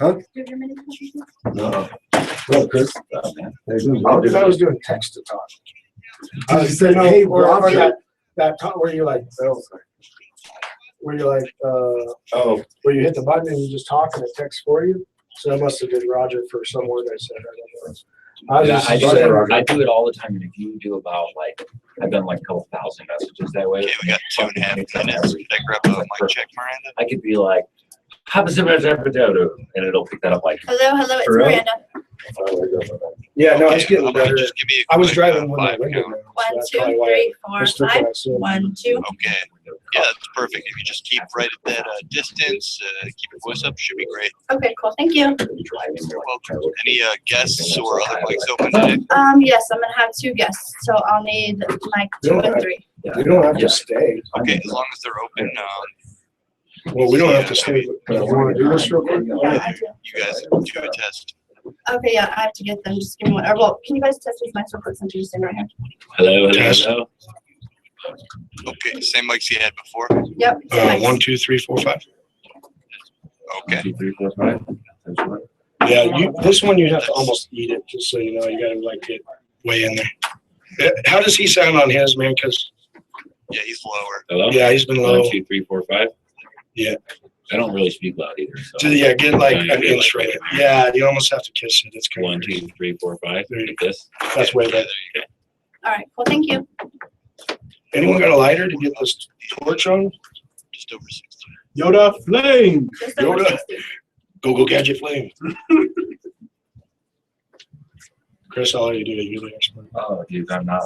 Huh? Do you have your mini copies? No. No, Chris. Oh, because I was doing text to talk. I was saying, hey, Roger. That talk where you like, where you like, where you hit the button and you just talk and it texts for you. So I must have did Roger for some word I said. I don't know. I do it all the time, and if you do about I've done a couple thousand messages that way. Okay, we got 2.5 minutes. Did I grab a mic check, Miranda? I could be like, and it'll pick that up like. Hello, it's For real? Miranda. Yeah, no, Okay, it's getting how about better. just give me a I was quick, driving with my 5 window count? down. 1, So 2, that's probably why 3, I 4, mistook 5. what I said. 1, 2. Okay. Yeah, that's perfect. If you just keep right at that distance, keep your voice up, should be great. Okay, cool. Thank you. You're welcome. Any guests or other mics open today? Yes, I'm gonna have 2 guests, so I'll need mic 2 and 3. We don't have to stay. Okay, as long as they're open, Well, we don't have to stay. You want to do this real quick? Yeah, I do. you guys do a test. Okay, yeah, I have to get them. Just give me one. Or, well, can you guys test these mics real quick since you're just sitting right here? Hello. Okay, same mics you had before? Yep. same mics. 1, 2, 3, 4, 5. Okay. 2, 3, 4, 5. Yeah, this one you have to almost eat it, just so you know. You gotta get way in there. How does he sound on his, man? Because Yeah, he's lower. Hello. yeah, he's been low. 1, 2, 3, 4, 5. Yeah. I don't really speak loud either. So yeah, get like Yeah, an you inch like from it. it. Yeah, you almost have to kiss it. It's kind 1, of 2, 3, 4, 5. There you Like this. That's way Yeah, better. there you go. All right, cool. Thank you. Anyone got a lighter to get this torch on? Just over 60. Yoda flame. Just over Yoda. 60. Go gadget flame. Chris, I'll let you do it. You're the expert. Oh, dude, I'm not.